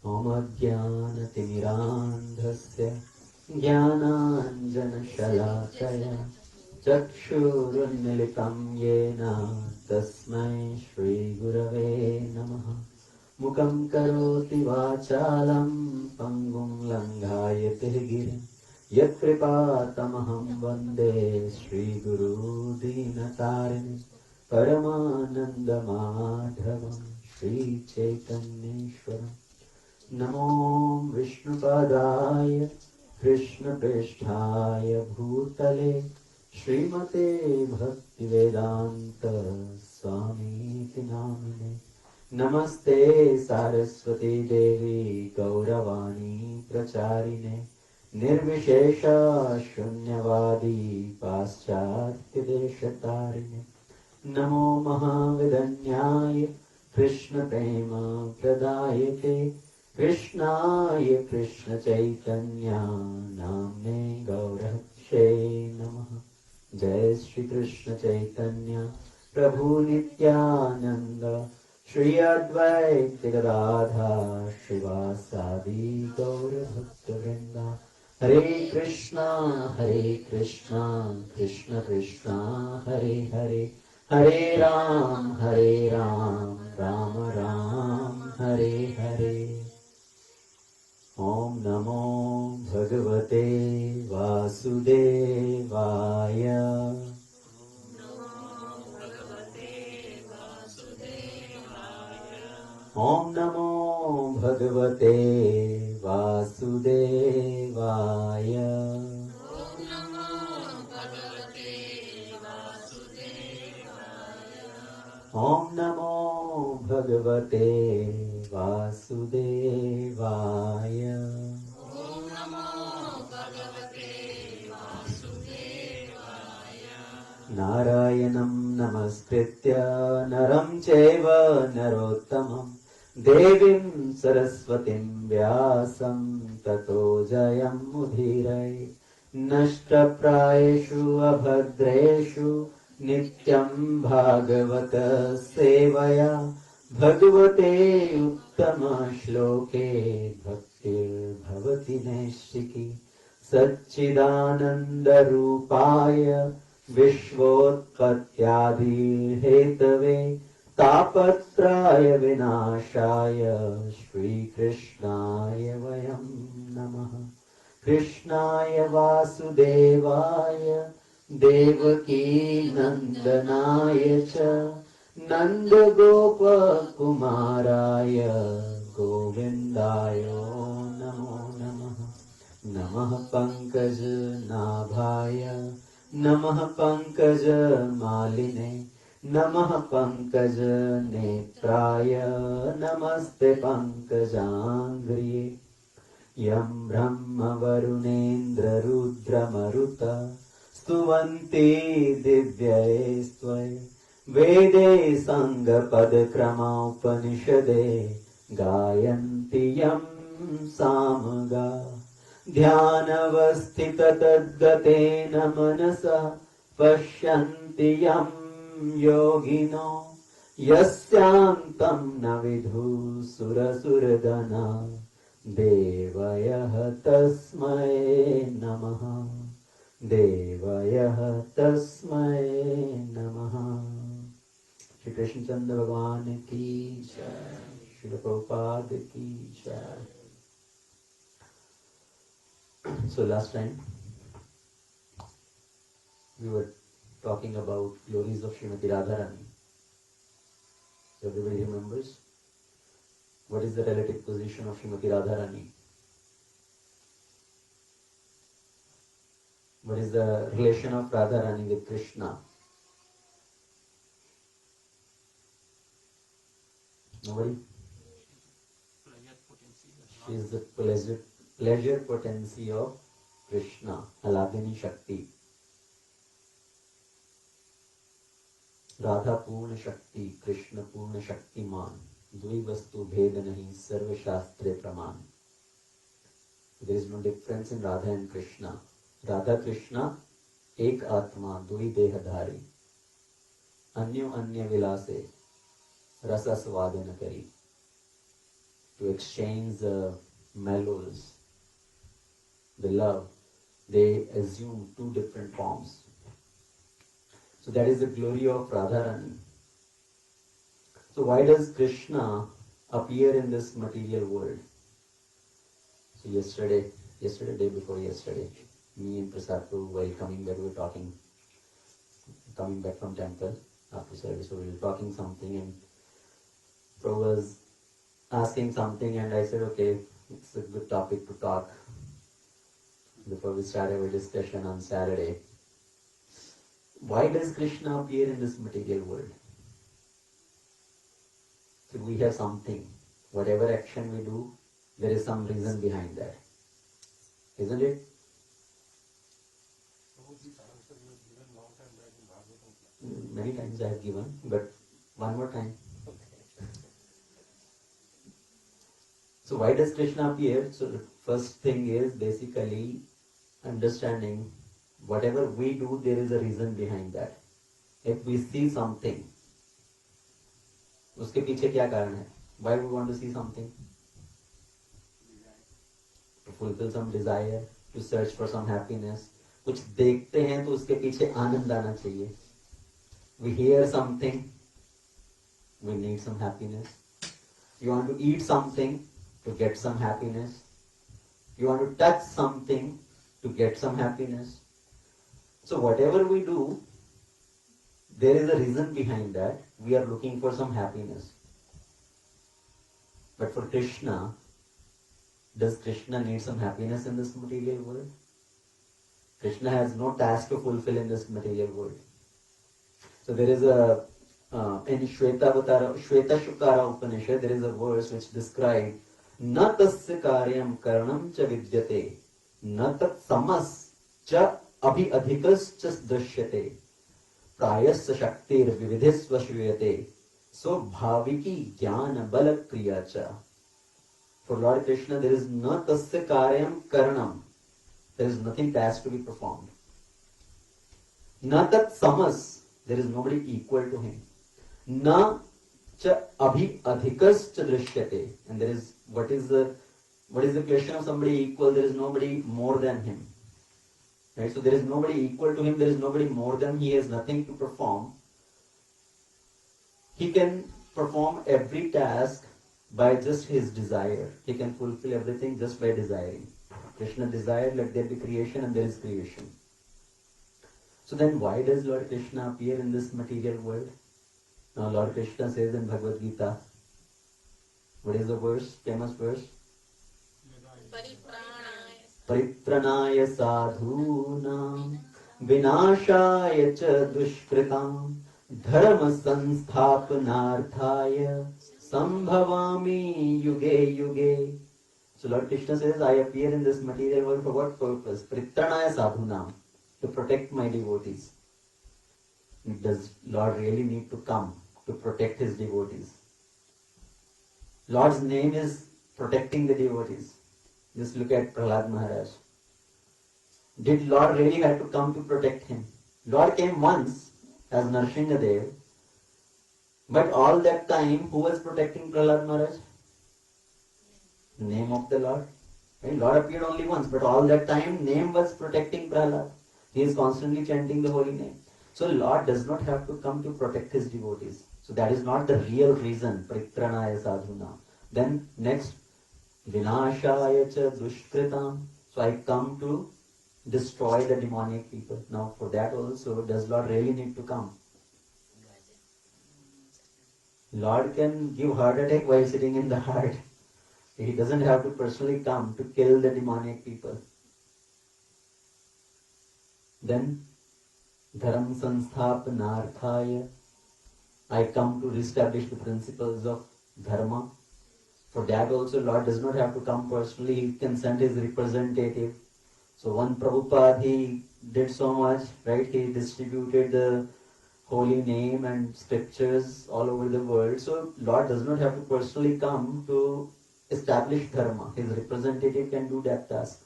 ओमज्ञानतिमिरान्धस्य ज्ञानाञ्जनशलाकया चक्षुरुन्मिलितं येन तस्मै श्रीगुरवे नमः। मुखं करोति वाचालं पङ्गुं लङ्घायते गिरिं यत्कृपातमहं वन्दे श्रीगुरु दीनतारिणिं परमानन्दमाधवं श्रीचैतन्येश्वरम्। नमो विष्णुपदाय कृष्णप्रेष्ठाय भूतले श्रीमते भक्तिवेदान्त स्वामीति नामिने। नमस्ते सारस्वती देवी गौरवाणी प्रचारिणे निर्विशेष शून्यवादी पाश्चात्य-देशतारिणे। नमो महाविदन्याय कृष्णप्रेम प्रदायते कृष्णाय कृष्णचैतन्य नाम्ने गौरक्षे नमः। जय श्री कृष्ण चैतन्य प्रभु नित्यानंद श्री अद्वैत गदाधर श्रीवासादि गौर भक्तवृंद। हरे कृष्णा कृष्ण कृष्ण हरे हरे, हरे राम राम राम हरे हरे। ओम नमो भगवते वासुदेवाय। ओम नमो भगवते वासुदेवाय। ओम नमो भगवते वासुदेवाय। नारायणं नमस्कृत्य नरं चैव नरोत्तमं देवीं सरस्वतीं व्यासं ततो जयमुदीरये। नष्टप्रायेषु अभद्रेषु नित्यं भागवत सेवया भगवते उत्तमश्लोके भक्तिर्भवति नैष्ठिकी। सच्चिदानन्दरूपाय विश्वोत्पत्त्यादिहेतवे तापत्रय विनाशाय श्रीकृष्णाय वयं नमः। कृष्णाय वासुदेवाय देवकी नन्दनाय च नन्दगोपकुमाराय गोविन्दाय नमो नमः। नमः पङ्कजनाभाय नमः पङ्कजमालिने नमः पङ्कजनेत्राय नमस्ते पङ्कजाङ्घ्रिये। यं ब्रह्मवरुणेन्द्ररुद्रमरुत स्तुवन्ति दिव्यैस्त्वय वेदे साङ्गपदक्रमोपनिषदे गायन्ति यं सामगा। ध्यानवस्थिततद्गतेन मनसा पश्यन्ति यं योगिनो यस्यान्तं न विदुः देवयः तस्मै नमः, देवयः तस्मै नमः। श्री कृष्णचंद्र भगवान की जय, श्री प्रभुपाद की जय। So last time we were talking about glories of Srimati Radharani. Everybody remembers? What is the relative position of Srimati Radharani? What is the relation of Radharani with Krishna? Nobody? She is the pleasure potency of Krishna, Aladini Shakti. Radha पूर्ण शक्ति, कृष्ण पूर्ण शक्तिमान, द्वि वस्तु भेद नहीं, सर्व शास्त्रे प्रमाण. There is no difference in Radha and Krishna. Radha Krishna एक आत्मा दुई देहधारी, अन्यो अन्य विलासे रस स्वादन करी. to exchange the mellows, the love. They assume two different forms. So that is the glory of Radharani. So why does Krishna appear in this material world? So yesterday, day before yesterday, me and Prasad Prabhu, while coming back, we were talking, coming back from temple after service, so we were talking something, and Prabhu was asking something, and I said, okay, it's a good topic to talk before we start our discussion on Saturday. Why does Krishna appear in this material world? So we have something. Whatever action we do, there is some reason behind that. Isn't it? Many times I have given, but one more time. So why does Krishna appear? So the first thing is basically understanding whatever we do, there is a reason behind that. If we see something, उसके पीछे क्या कारण है? Why we want to see something? To fulfill some desire, to search for some happiness. कुछ देखते हैं तो उसके पीछे आनंद आना चाहिए. We hear something, we need some happiness. You want to eat something to get some happiness. You want to touch something to get some happiness. So whatever we do, there is a reason behind that. We are looking for some happiness. But for Krishna, does Krishna need some happiness in this material world? Krishna has no task to fulfill in this material world. So there is a, in Shweta Shukara Upanishad, there is a verse which describes Na tasya karyam karanam cha vidyate na tat samas cha abhi adhikas cha drishyate prayasya shaktir vividhisva shriyate so bhaviki jnana bala kriya cha. For Lord Krishna, there is na tasya karyam karanam. There is nothing task to be performed. Na tat samas, there is nobody equal to him. Na cha abhi adhikas cha drishyate, and there is what is the question of somebody equal? There is nobody more than him. Right? So there is nobody equal to him, there is nobody more than him, he has nothing to perform. He can perform every task by just his desire. He can fulfill everything just by desiring. Krishna desired, let there be creation, and there is creation. So then why does Lord Krishna appear in this material world? Now Lord Krishna says in Bhagavad Gita, what is the verse, famous verse? Paritranaya sadhunam vinashaya cha dushkritam dharma sansthapanarthaya sambhavami yuge yuge. So Lord Krishna says, I appear in this material world for what purpose? Paritranaya sadhunam, to protect my devotees. Does Lord really need to come to protect his devotees? Lord's name is protecting the devotees. Just look at Prahlad Maharaj. Did Lord really have to come to protect him? Lord came once as Narsingadev, but all that time, who was protecting Prahlad Maharaj? The name of the Lord. Right? Lord appeared only once, but all that time, name was protecting Prahlad. He is constantly chanting the holy name. So Lord does not have to come to protect his devotees. So that is not the real reason, Paritranaya sadhuna. Then next, Vinashaya cha dushkritam. So I come to destroy the demonic people. Now for that also, does Lord really need to come? Lord can give heart attack while sitting in the heart. He doesn't have to personally come to kill the demonic people. Then, Dharam Sansthapanarthaya, I come to reestablish the principles of Dharma. For that also, Lord does not have to come personally, he can send his representative. So one Prabhupada, he did so much, right? He distributed the holy name and scriptures all over the world. So Lord does not have to personally come to establish Dharma. His representative can do that task.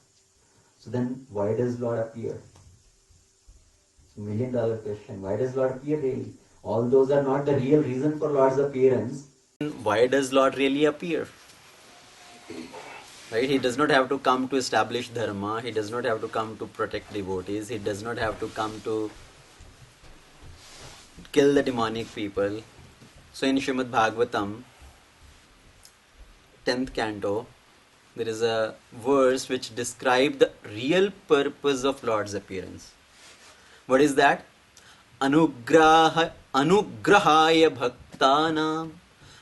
So then, why does Lord appear? It's $1 million question. Why does Lord appear really? All those are not the real reason for Lord's appearance. Why does Lord really appear? Right? He does not have to come to establish dharma. He does not have to come to protect devotees. He does not have to come to kill the demonic people. So in Srimad Bhagavatam, 10th canto, there is a verse which describes the real purpose of Lord's appearance. What is that? Anugrahaya bhaktanam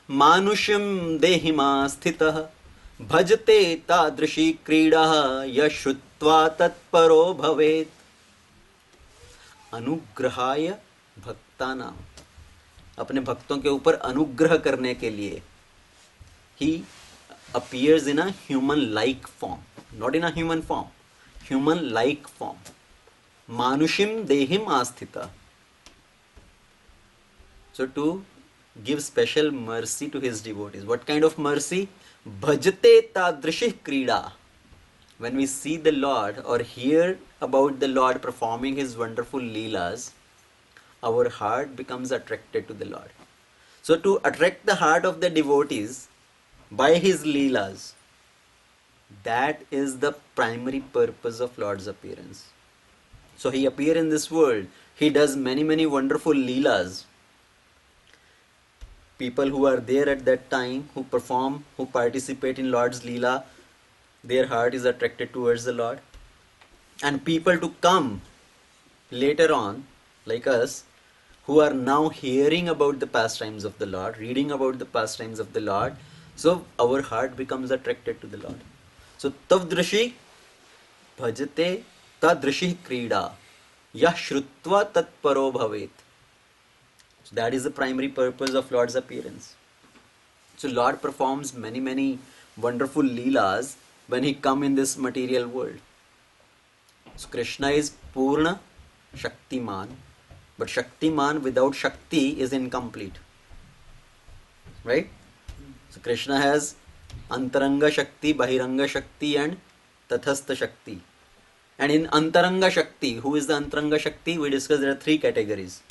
manusham dehima sthitah bhajate tadrishi kridah yashrutva tatparo bhavet. अनुग्रहाय भक्तानाम, अपने भक्तों के ऊपर अनुग्रह करने के लिए he appears in a human like form, not in a human form, human like form. Manushim dehim asthita. So to give special mercy to his devotees. What kind of mercy? Bhajate tadrishih krida. When we see the Lord or hear about the Lord performing his wonderful leelas, our heart becomes attracted to the Lord. So to attract the heart of the devotees by his leelas, that is the primary purpose of Lord's appearance. So he appears in this world. He does many wonderful leelas. People who are there at that time, who perform, who participate in Lord's leela, their heart is attracted towards the Lord. And people to come later on, like us, who are now hearing about the pastimes of the Lord, reading about the pastimes of the Lord, so our heart becomes attracted to the Lord. So tavdrashi bhajate tadrishi krida yah shrutva tatparo bhavet. So that is the primary purpose of Lord's appearance. So Lord performs many wonderful leelas when he come in this material world. So Krishna is Purna Shaktiman, but Shaktiman without Shakti is incomplete. Right? So Krishna has Antaranga Shakti, Bahiranga Shakti and Tathastha Shakti. And in Antaranga Shakti, who is the Antaranga Shakti? We discussed there are three categories.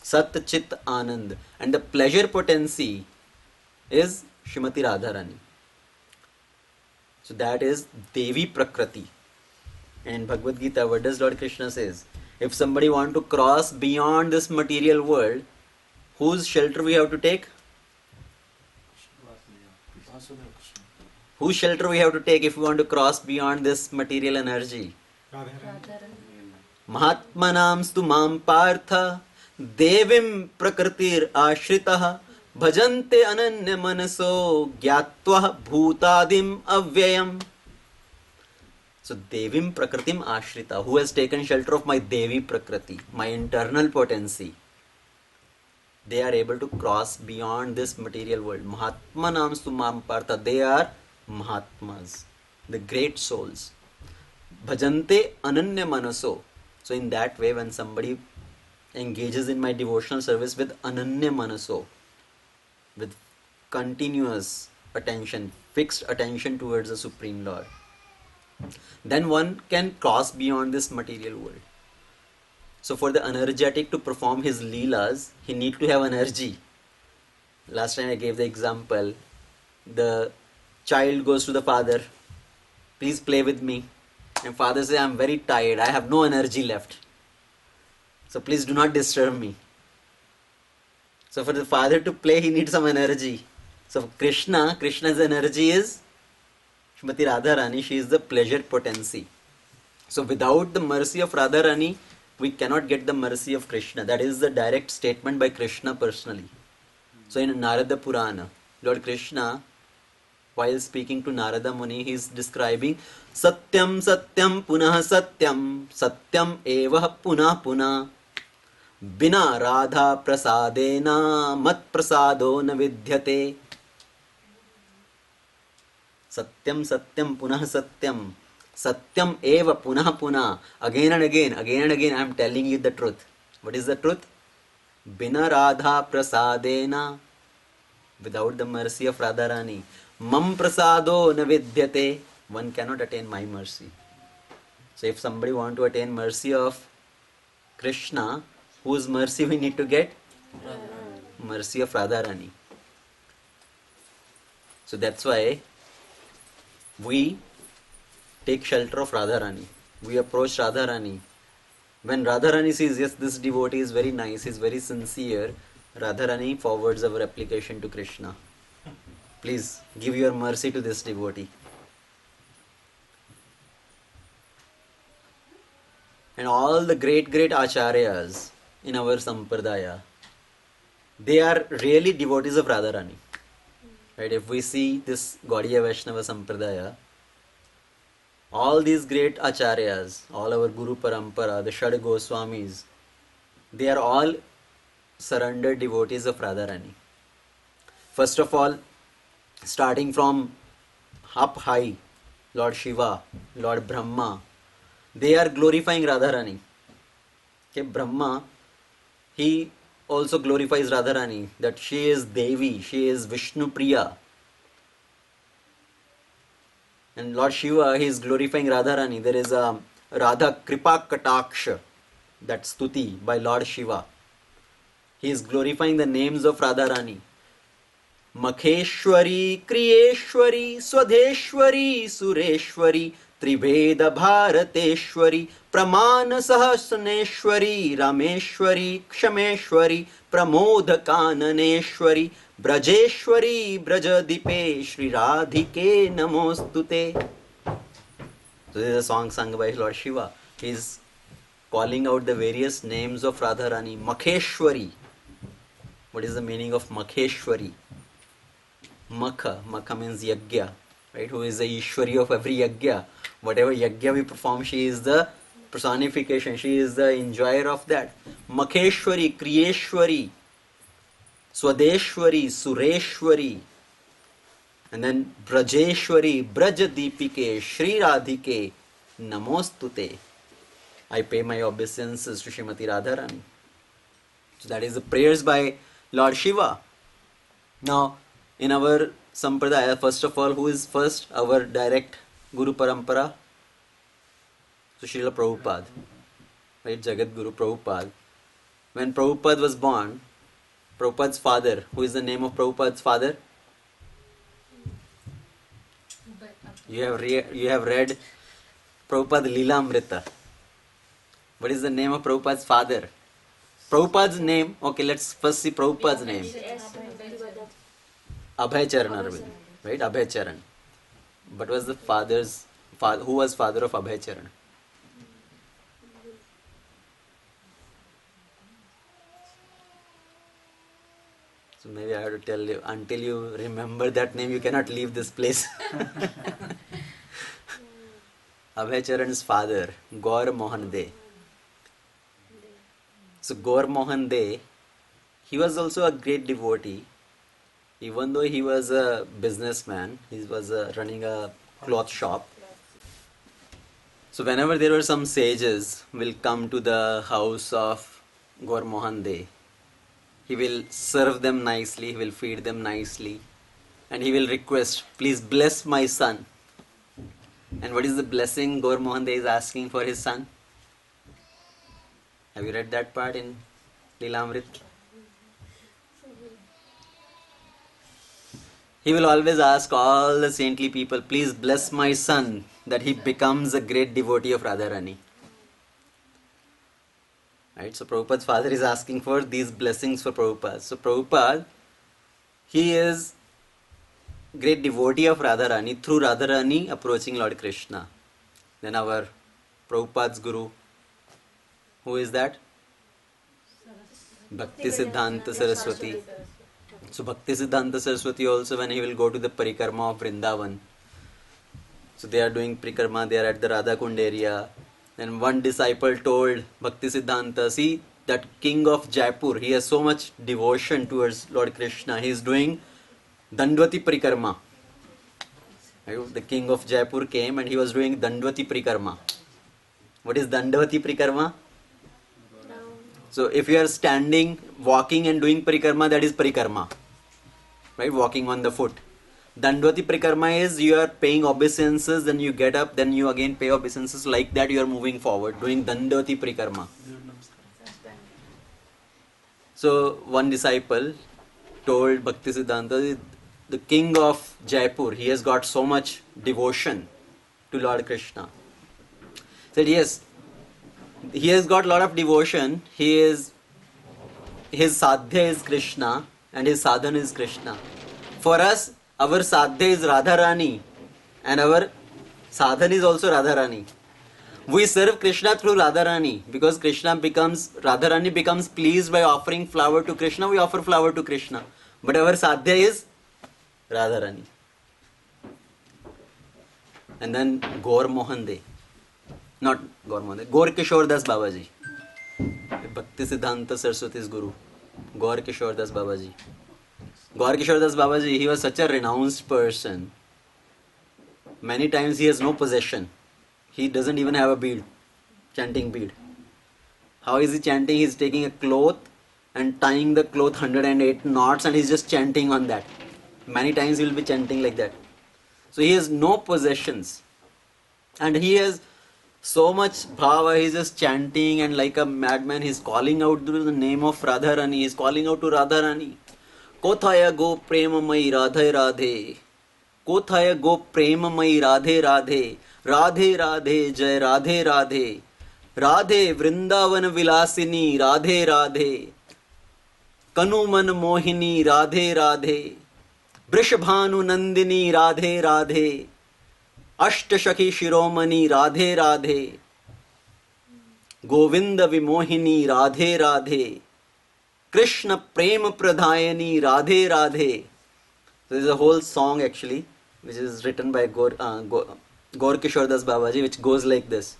Sat, Chit, Anand. And the pleasure potency is Srimati Radharani. So that is Devi Prakriti. And in Bhagavad Gita, what does Lord Krishna says? If somebody want to cross beyond this material world, whose shelter we have to take? Whose shelter we have to take if we want to cross beyond this material energy? Mahatmanam stu mam partha devim prakritir ashritah bhajante ananya manaso gyatva bhutadim avyayam. So devim prakritim ashrita, who has taken shelter of my Devi Prakriti, my internal potency, they are able to cross beyond this material world. Mahatmanam stu mam partha, they are Mahatmas, the great souls. Bhajante ananya manaso. So in that way, when somebody engages in my devotional service with ananya manaso, with continuous attention, fixed attention towards the Supreme Lord, then one can cross beyond this material world. So for the energetic to perform his leelas, he need to have energy. Last time I gave the example, the child goes to the father, please play with me. And father says, I am very tired, I have no energy left. So please do not disturb me. So for the father to play, he needs some energy. So Krishna's energy is Srimati Radharani, she is the pleasure potency. So without the mercy of Radharani, we cannot get the mercy of Krishna. That is the direct statement by Krishna personally. So in Narada Purana, Lord Krishna, while speaking to Narada Muni, he is describing Satyam Satyam Punah Satyam Satyam Eva Punah Punah Bina Radha Prasadena Mat Prasado Na Vidyate. Satyam Satyam Punah Satyam Satyam Eva Punah Punah. Again and again I am telling you the truth. What is the truth? Bina Radha Prasadena, without the mercy of Radharani, Mam Prasado Na Vidyate, one cannot attain my mercy. So if somebody want to attain mercy of Krishna, whose mercy we need to get? Mercy of Radharani. So that's why We take shelter of Radharani. We approach Radharani. When Radharani sees, yes, this devotee is very nice, he's very sincere, Radharani forwards our application to Krishna. Please give your mercy to this devotee. And all the great acharyas in our sampradaya, they are really devotees of Radharani. Right? If we see this Gaudiya Vaishnava sampradaya, all these great acharyas, all our Guru Parampara, the Shad Goswamis, they are all surrendered devotees of Radharani. First of all, starting from up high, Lord Shiva, Lord Brahma, they are glorifying Radharani. Okay, Brahma, he also glorifies Radharani, that she is Devi, she is Vishnu Priya. And Lord Shiva, he is glorifying Radharani. There is a Radha Kripa Kataksha, that stuti by Lord Shiva. He is glorifying the names of Radharani. Makheshwari, Kriyeshwari, Swadeshwari, Sureshwari, Triveda Bharateshwari, Pramana Sahasraneshwari, Rameshwari, Kshameshwari, Pramoda Kananeshwari, Brajeshwari, Brajadipe, Shri Radhike Namostute. So this is a song sung by Lord Shiva. He is calling out the various names of Radharani. Makheshwari. What is the meaning of Makheshwari? Makha means yagya, right? Who is the Ishwari of every yagya. Whatever yagya we perform, she is the personification, she is the enjoyer of that. Makheshwari, Kriyeshwari, Swadeshwari, Sureshwari, and then Brajeshwari, Brajadipike, Shri Radhike, Namostute. I pay my obeisances to Srimati Radharani. So that is the prayers by Lord Shiva. Now, in our sampradaya, first of all, who is first? Our direct Guru Parampara? So Srila Prabhupada, right? Jagat Guru Prabhupada. When Prabhupada was born, Prabhupada's father, who is the name of Prabhupada's father? You have read Prabhupada Leelamrita. What is the name of Prabhupada's father? Prabhupada's name, okay, let's first see Prabhupada's name. Abhay Charan Arvind, right? Abhay Charan. But was the who was father of Abhay Charan? So maybe I have to tell you, until you remember that name, you cannot leave this place. Abhay Charan's father, Gaur Mohan De. So Gaur Mohan De, he was also a great devotee. Even though he was a businessman, he was running a cloth shop. So whenever there were some sages will come to the house of Gaur Mohan De, he will serve them nicely, he will feed them nicely, and he will request, please bless my son. And what is the blessing Gaur Mohan De is asking for his son? Have you read that part in Leelamrit? He will always ask all the saintly people, please bless my son, that he becomes a great devotee of Radharani. Right? So Prabhupada's father is asking for these blessings for Prabhupada. So Prabhupada, he is great devotee of Radharani, through Radharani approaching Lord Krishna. Then our Prabhupada's guru, who is that? Bhakti Siddhanta Saraswati. So Bhakti Siddhanta Saraswati also, when he will go to the Parikarma of Vrindavan, so they are doing Parikarma, they are at the Radha Kund area. Then one disciple told Bhakti Siddhanta, see that king of Jaipur, he has so much devotion towards Lord Krishna, he is doing Dandvati Parikarma. The king of Jaipur came and he was doing Dandvati Parikarma. What is Dandvati Parikarma? So if you are standing, walking and doing parikarma, that is parikarma, right? Walking on the foot. Dandvati parikarma is you are paying obeisances, then you get up, then you again pay obeisances. Like that you are moving forward, doing Dandvati parikarma. So one disciple told Bhakti Siddhanta, the king of Jaipur, he has got so much devotion to Lord Krishna. Said yes, he has got a lot of devotion. His sadhya is Krishna and his sadhana is Krishna. For us, our sadhya is Radharani and our sadhana is also Radharani. We serve Krishna through Radharani because Radharani becomes pleased by offering flower to Krishna. We offer flower to Krishna. But our sadhya is Radharani. And then Gaur Mohan De. Not Gaur Mohan De. Gaur Kishore Das Babaji. Bhakti Siddhanta Saraswati's Guru. Gaur Kishore Das Babaji. Gaur Kishore Das Babaji, he was such a renounced person. Many times he has no possession. He doesn't even have a bead, chanting bead. How is he chanting? He's taking a cloth and tying the cloth 108 knots and he's just chanting on that. Many times he will be chanting like that. So he has no possessions. And he has so much bhava, he's just chanting and like a madman, he's calling out to the name of Radharani. He's calling out to Radharani. Kothaya go premamai radhe radhe. Kothaya go premamai radhe radhe. Radhe Radhe Jai Radhe Radhe Radhe Vrindavan Vilasini Radhe Radhe Kanuman Mohini Radhe Radhe Brishabhanu Nandini Radhe Radhe Ashtashaki Shiromani Radhe Radhe Govinda Vimohini Radhe Radhe Krishna Prema Pradhayani Radhe Radhe. So this is a whole song actually which is written by Gaur Kishore Das Babaji, which goes like this.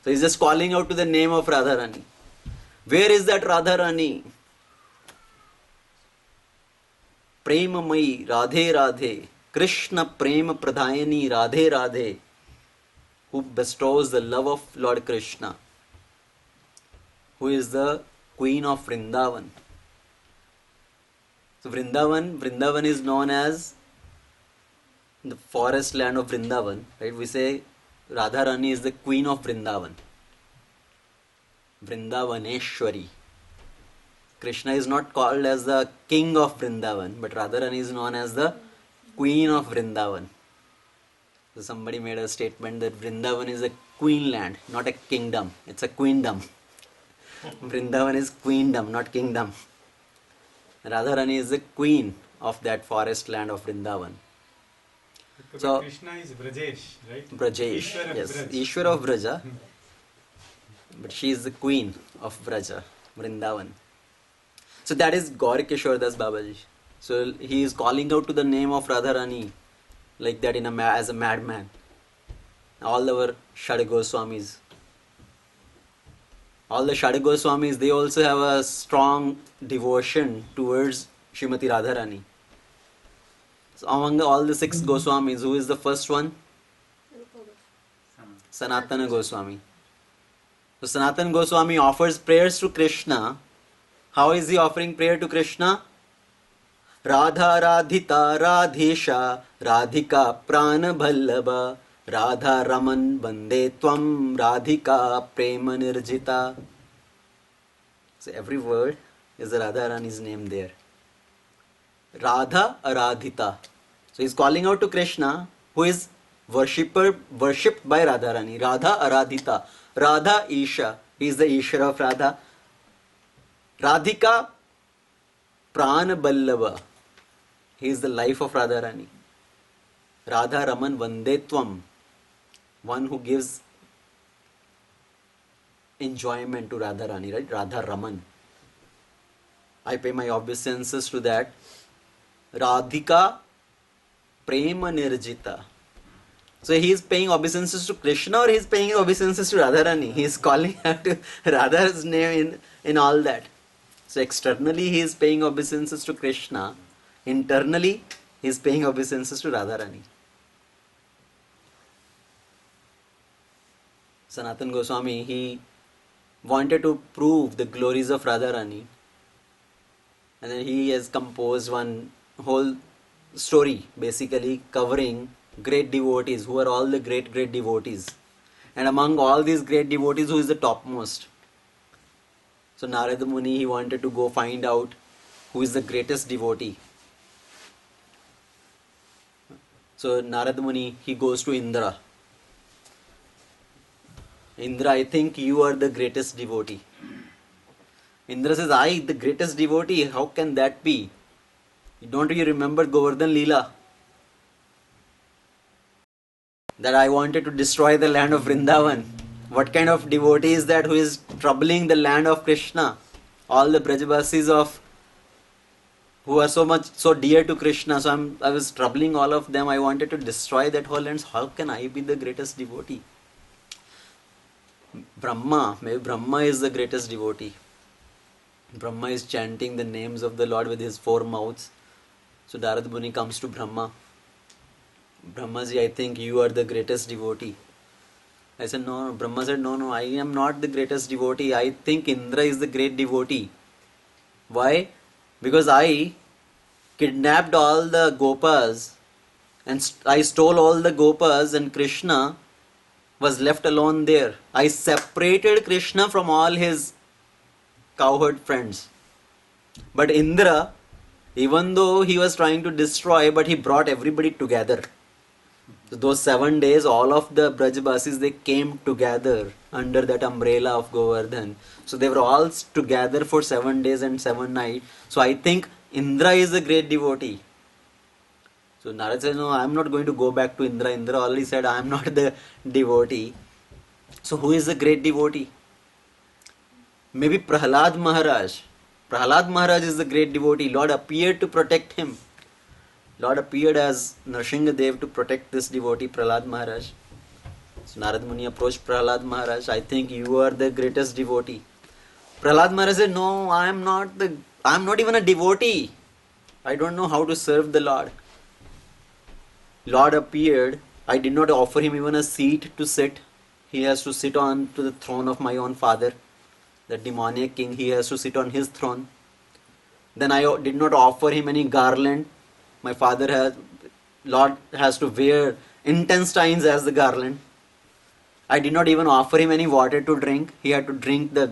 So he's just calling out to the name of Radharani. Where is that Radharani? Prema Mai Radhe Radhe Krishna Prema Pradhayani Radhe Radhe, who bestows the love of Lord Krishna, who is the queen of Vrindavan. So Vrindavan is known as the forest land of Vrindavan, right? We say Radharani is the queen of Vrindavan. Vrindavaneshwari. Krishna is not called as the king of Vrindavan, but Radharani is known as the queen of Vrindavan. So somebody made a statement that Vrindavan is a queen land, not a kingdom. It's a queendom. Vrindavan is queendom, not kingdom. Radharani is the queen of that forest land of Vrindavan. So Krishna is Brajesh, right? Brajesh, yes, Ishwar of Braja, but she is the queen of Braja, Vrindavan. So that is Gaur Kishore Das Babaji. So he is calling out to the name of Radharani like that as a madman. All our Shad Goswamis, they also have a strong devotion towards Srimati Radharani. So among all the 6 Goswamis, who is the first one? Sanatana Goswami. So Sanatana Goswami offers prayers to Krishna. How is he offering prayer to Krishna? Radha Radhita Radhesha Radhika Prana Bhallabha Radha Raman Bande Tvam Radhika Prema Nirjita. So every word is Radharani's name there. Radha Aradhita. So he's calling out to Krishna, who is worshipped by Radharani. Radha Aradhita. Radha Isha. He is the Ishvara of Radha. Radhika Prana Ballava. He is the life of Radharani. Radha Raman Vandetvam. One who gives enjoyment to Radharani, right? Radha Raman. I pay my obeisances to that. Radhika Prema Nirjita. So he is paying obeisances to Krishna or he is paying obeisances to Radharani? He is calling out to Radha's name in all that. So externally he is paying obeisances to Krishna. Internally he is paying obeisances to Radharani. Sanatana Goswami, he wanted to prove the glories of Radharani. And then he has composed one whole story basically covering great devotees. Who are all the great devotees? And among all these great devotees, who is the topmost? So Narada Muni, he wanted to go find out who is the greatest devotee. So Narad Muni, he goes to Indra. Indra, I think you are the greatest devotee. Indra says, I, the greatest devotee, how can that be? Don't you remember Govardhan Leela? That I wanted to destroy the land of Vrindavan. What kind of devotee is that who is troubling the land of Krishna? All the Brajavasis of who are so dear to Krishna. So I was troubling all of them. I wanted to destroy that whole land. So how can I be the greatest devotee? Maybe Brahma is the greatest devotee. Brahma is chanting the names of the Lord with his 4 mouths. So Narad Muni comes to Brahma. Brahmaji, I think you are the greatest devotee. I said, no. Brahma said, no, I am not the greatest devotee. I think Indra is the great devotee. Why? Because I kidnapped all the gopas and I stole all the gopas, and Krishna was left alone there. I separated Krishna from all his cowherd friends. But Indra, even though he was trying to destroy, but he brought everybody together. So those 7 days, all of the Brajavasis, they came together under that umbrella of Govardhan. So they were all together for 7 days and 7 nights. So I think Indra is a great devotee. So Narad says, no, I am not going to go back to Indra. Indra already said, I am not the devotee. So who is the great devotee? Maybe Prahlad Maharaj. Prahlad Maharaj is the great devotee. Lord appeared to protect him. Lord appeared as Nrsimhadev to protect this devotee, Prahlad Maharaj. So Narad Muni approached Prahlad Maharaj. I think you are the greatest devotee. Prahlad Maharaj said, no, I am not even a devotee. I don't know how to serve the Lord. Lord appeared. I did not offer him even a seat to sit. He has to sit on to the throne of my own father. The demoniac king, he has to sit on his throne. Then I did not offer him any garland. My Lord has to wear intestines as the garland. I did not even offer him any water to drink. He had to drink the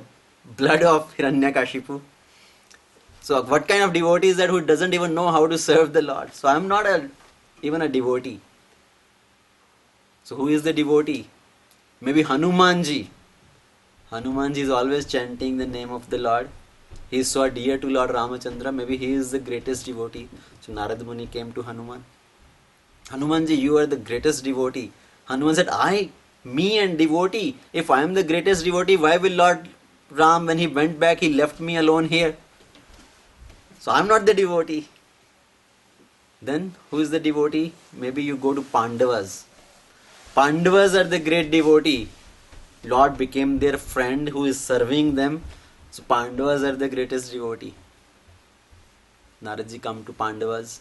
blood of Hiranyakashipu. So what kind of devotee is that who doesn't even know how to serve the Lord? So I am not even a devotee. So who is the devotee? Maybe Hanumanji. Hanumanji is always chanting the name of the Lord. He is so dear to Lord Ramachandra. Maybe he is the greatest devotee. So Narad Muni came to Hanuman. Hanumanji, you are the greatest devotee. Hanuman said, me and devotee? If I am the greatest devotee, why will Lord Ram, when he went back, he left me alone here? So I am not the devotee. Then who is the devotee? Maybe you go to Pandavas. Pandavas are the great devotee. Lord became their friend who is serving them. So Pandavas are the greatest devotee. Naradji come to Pandavas.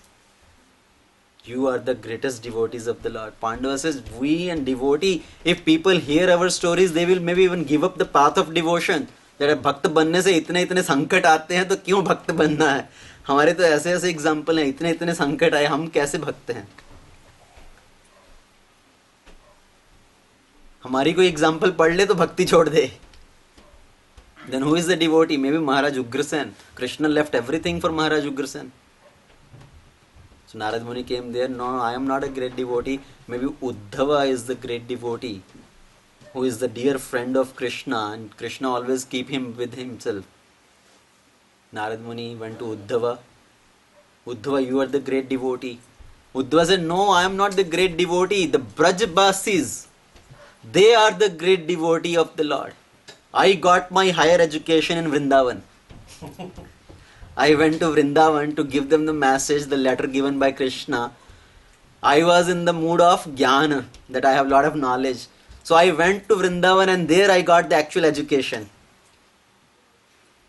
You are the greatest devotees of the Lord. Pandava says, we and devotee, if people hear our stories, they will maybe even give up the path of devotion. That भक्त बनने से इतने इतने संकट आते हैं तो क्यों भक्त बनना है? हमारे तो ऐसे ऐसे एग्जाम्पल हैं, इतने इतने संकट आए, हम कैसे भक्त हैं? हमारी कोई एग्जाम्पल पढ़ ले तो भक्ति छोड़ दे. Then who is the devotee? Maybe Maharaj Ugrasen. Krishna left everything for Maharaj Ugrasen. So Narad Muni came there. No, I am not a great devotee. Maybe Uddhava is the great devotee, who is the dear friend of Krishna, and Krishna always keep him with himself. Narad Muni went to Uddhava. Uddhava, you are the great devotee. Uddhava said, no, I am not the great devotee. The Brajbasis, they are the great devotee of the Lord. I got my higher education in Vrindavan. I went to Vrindavan to give them the message, the letter given by Krishna. I was in the mood of jnana, that I have a lot of knowledge. So I went to Vrindavan and there I got the actual education.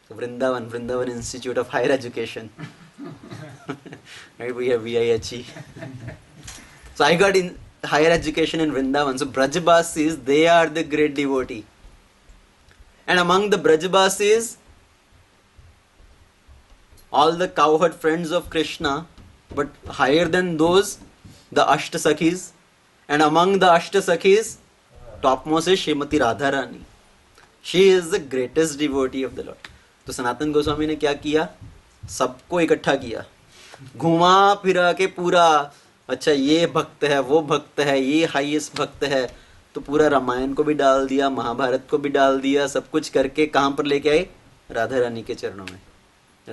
So Vrindavan Institute of Higher Education. Right, we have VIHE. So I got in higher education in Vrindavan. So Brajbasis, they are the great devotee. And among the Brajbasis, all the cowherd friends of Krishna, but higher than those, the Ashtasakhis. And among the Ashtasakhis, topmost is Srimati Radharani. She is the greatest devotee of the Lord. तो सनातन गोस्वामी ने क्या किया? सबको इकट्ठा किया, घुमा फिरा के पूरा अच्छा ये भक्त है, वो भक्त है, ये हाईएस्ट भक्त है, तो पूरा रामायण को भी डाल दिया, महाभारत को भी डाल दिया, सब कुछ करके कहाँ पर लेके आए? राधा रानी के चरणों में.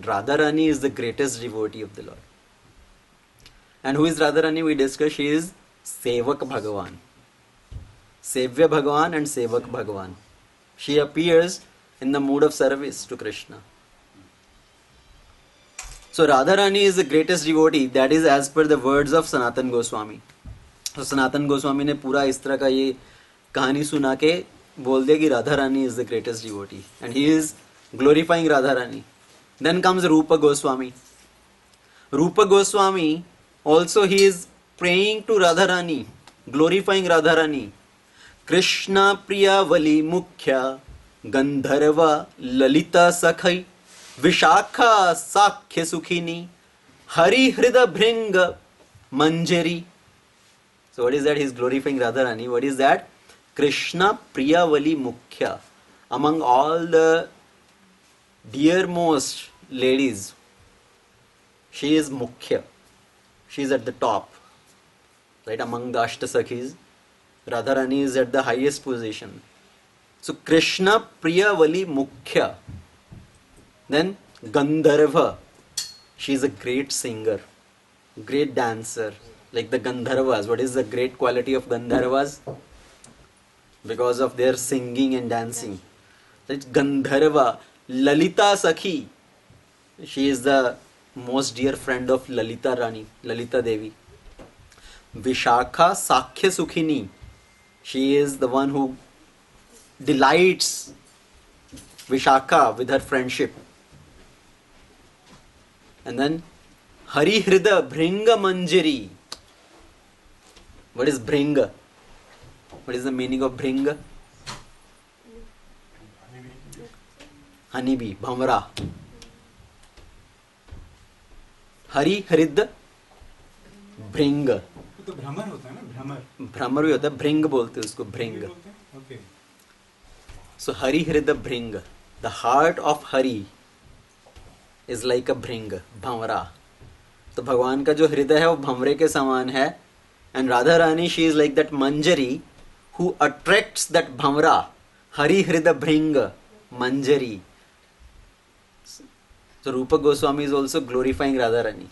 Radha Rani is the greatest devotee of the lord. And who is Radha Rani? We discuss she is सेवक भगवान, सेव्य भगवान एंड सेवक भगवान. She appears in the mood of service to Krishna. So Radharani is the greatest devotee. That is as per the words of Sanatan Goswami. So Sanatan Goswami ने पूरा इस तरह का ये कहानी सुना के बोल दिया कि Radha Rani is the greatest devotee and he is glorifying Radha Rani. Then comes Rupa Goswami. Rupa Goswami also he is praying to Radha Rani, glorifying Radha Rani. Krishna Priya Vali Mukhya Gandharva Lalita सखई Vishakha साख्य सुखिनी Hari हृदय भृंग मंजरी. So what is that? He is glorifying Radharani. What is that? Krishna Priyavali Mukhya. Among all the dearmost ladies, she is Mukhya. She is at the top. Right? Among the Ashtasakhis, Radharani is at the highest position. So Krishna Priyavali Mukhya. Then Gandharva. She is a great singer, great dancer, like the Gandharvas. What is the great quality of Gandharvas? Because of their singing and dancing. It's Gandharva. Lalita Sakhi. She is the most dear friend of Lalita Rani, Lalita Devi. Vishakha Sakhya Sukhini. She is the one who delights Vishakha with her friendship. And then Hari Hrida Bhringa Manjari. What is Bhringa? What is the meaning of Bhringa? Honeybee, Bhamra. Hari Hrid Bhringa. तो भ्रमर होता है ना, भ्रमर. भ्रमर भी होता है, भृंग बोलते हैं उसको, भृंग. Okay. So Hari Hrida Bhringa. The heart of Hari is like a bhring, भंवरा. तो भगवान का जो हृदय है वो भंवरे के समान है. And Radha Rani, she is like that manjari who attracts that bhamra. Hari Hrida Bhringa Manjari. So Rupa Goswami is also glorifying Radha Rani.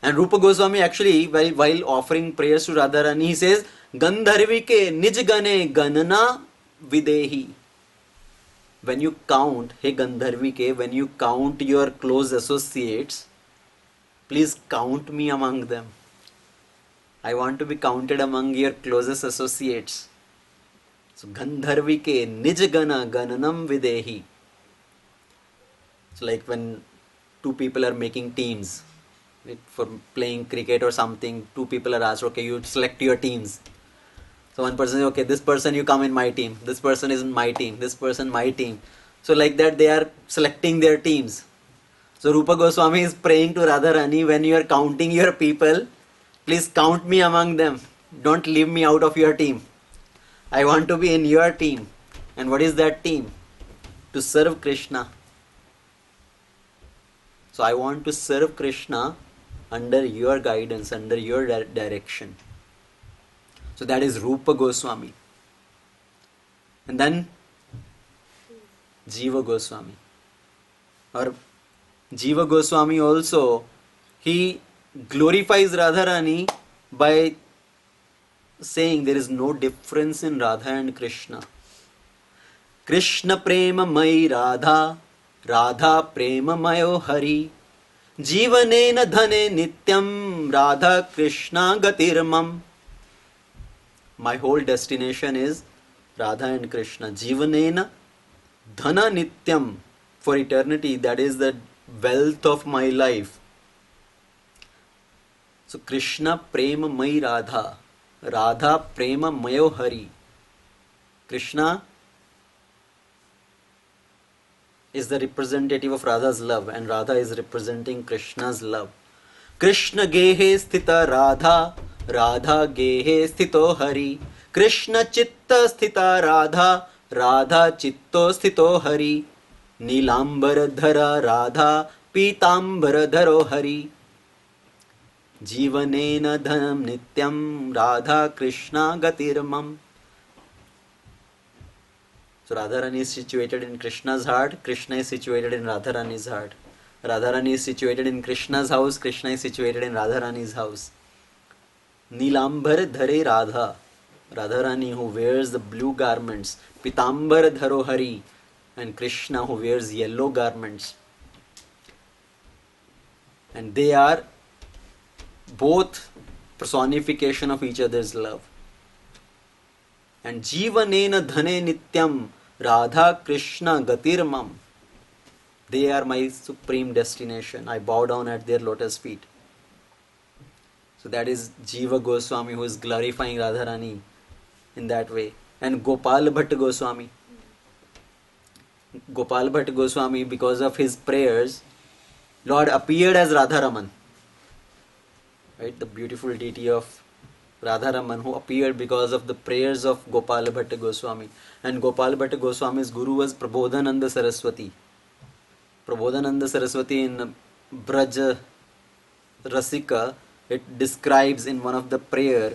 And Rupa Goswami actually, while offering prayers to Radha Rani, he says, Gandharvike nij gane ganana videhi. When you count, hey Gandharvike, when you count your close associates, please count me among them. I want to be counted among your closest associates. So Gandharvike nij gana gananam videhi. So like when two people are making teams, right, for playing cricket or something, two people are asked, okay, you select your teams. So one person says, okay, this person you come in my team, this person is in my team, this person my team. So like that they are selecting their teams. So Rupa Goswami is praying to Radha Rani, when you are counting your people, please count me among them. Don't leave me out of your team. I want to be in your team. And what is that team? To serve Krishna. So I want to serve Krishna under your guidance, under your direction. So that is Rupa Goswami. And then Jiva Goswami. Or Jiva Goswami also, he glorifies Radharani by saying there is no difference in Radha and Krishna. Krishna prema mai Radha, Radha prema mayo Hari. Jivanena dhane nityam, Radha Krishna gatirmam. My whole destination is Radha and Krishna. Jivanena dhana nityam. For eternity, that is the wealth of my life. So Krishna prema mai Radha, Radha prema mayo Hari. Krishna is the representative of Radha's love and Radha is representing Krishna's love. Krishna gehe sthita Radha, Radha gehe sthito Hari. Krishna chitta sthita Radha, Radha chitto sthito Hari. Nilambar dhara Radha, Pitambar dharo Hari. जीवनेन धनं नित्यं Radha Krishna gatirmam. So Radharani is situated in Krishna's heart, Krishna is situated in Radharani's heart. Radharani is situated in Krishna's house, Krishna is situated in Radharani's house. Nilambar dhare Radha, Radharani who wears the blue garments, Pitambar dharo Hari, and Krishna who wears yellow garments. And they are both personification of each other's love. And Jivanena dhane nityam Radha Krishna gatirmam. They are my supreme destination. I bow down at their lotus feet. So that is Jiva Goswami who is glorifying Radharani in that way. And Gopal Bhatt Goswami. Gopal Bhatt Goswami, because of his prayers, Lord appeared as Radharaman. Right? The beautiful deity of Radharaman who appeared because of the prayers of Gopal Bhatt Goswami. And Gopal Bhatt Goswami's guru was Prabodhananda Saraswati. Prabodhananda Saraswati in Braj Rasika, it describes in one of the prayer,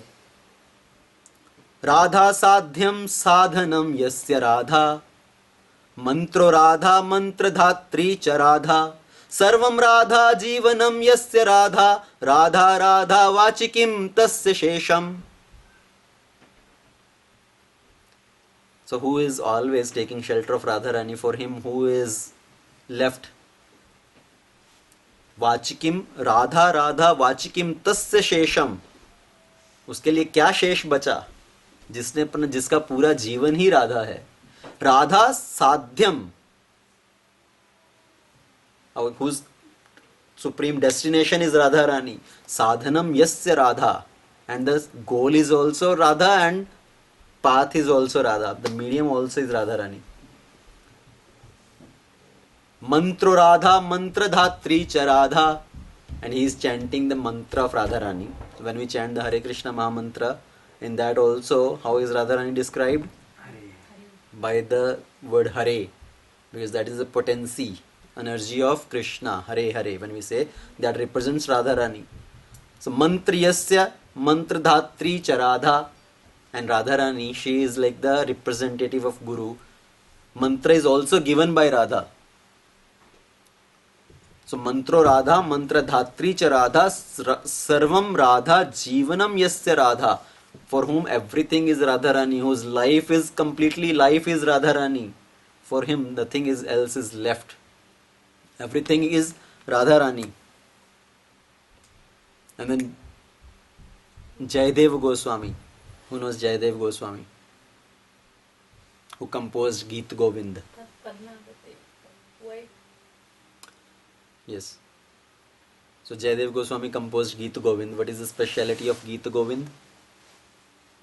Radha sadhyam sadhanam yasya Radha, mantro Radha mantra dhatri cha Radha, sarvam Radha jivanam yasya Radha, Radha Radha vachikim tasya shesham. So who is always taking shelter of Radharani? For him who is left वाचिकिम Radha Radha वाचिकिम तस्य शेषम, उसके लिए क्या शेष बचा जिसने अपना जिसका पूरा जीवन ही राधा है. Radha साध्यम, whose supreme destination is Radha Rani. Sadhanam yasya Radha, and the goal is also Radha and path is also Radha. The medium also is Radha Rani. Mantro Radha, mantra dhatri cha Radha, and he is chanting the mantra of Radharani. So when we chant the Hare Krishna Maha Mantra, in that also, how is Radharani described? By the word Hare, because that is the potency, energy of Krishna. Hare Hare, when we say, that represents Radharani. So mantriyasya mantra dhatri cha Radha, and Radharani, she is like the representative of Guru. Mantra is also given by Radha. So mantro Radha, mantra dhatri cha Radha, sarvam Radha, jivanam yasya Radha, for whom everything is Radharani, whose life is completely life is Radharani. For him nothing is else is left. Everything is Radharani. And then Jayadev Goswami. Who knows Jayadev Goswami? Who composed Geet Govind. Yes. So Jayadev Goswami composed Geet Govind. What is the speciality of Geet Govind?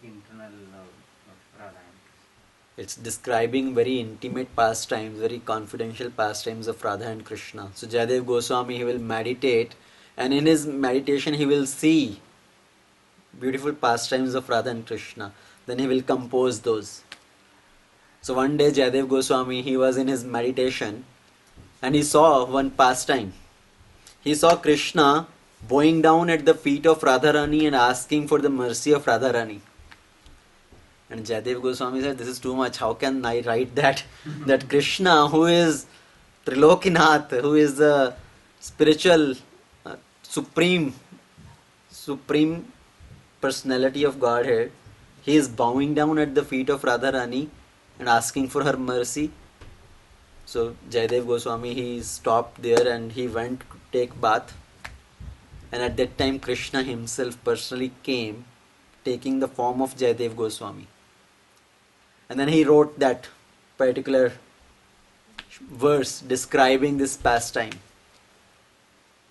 Internal love of Radha and Krishna. It's describing very intimate pastimes, very confidential pastimes of Radha and Krishna. So Jayadev Goswami, he will meditate, and in his meditation he will see beautiful pastimes of Radha and Krishna. Then he will compose those. So one day Jayadev Goswami, he was in his meditation and he saw one pastime. He saw Krishna bowing down at the feet of Radharani and asking for the mercy of Radharani. And Jayadev Goswami said, this is too much. How can I write that? That Krishna, who is Trilokinath, who is the spiritual supreme personality of Godhead, he is bowing down at the feet of Radharani and asking for her mercy. So Jayadev Goswami, he stopped there and he went to take bath. And at that time Krishna himself personally came, taking the form of Jayadev Goswami. And then he wrote that particular verse describing this pastime.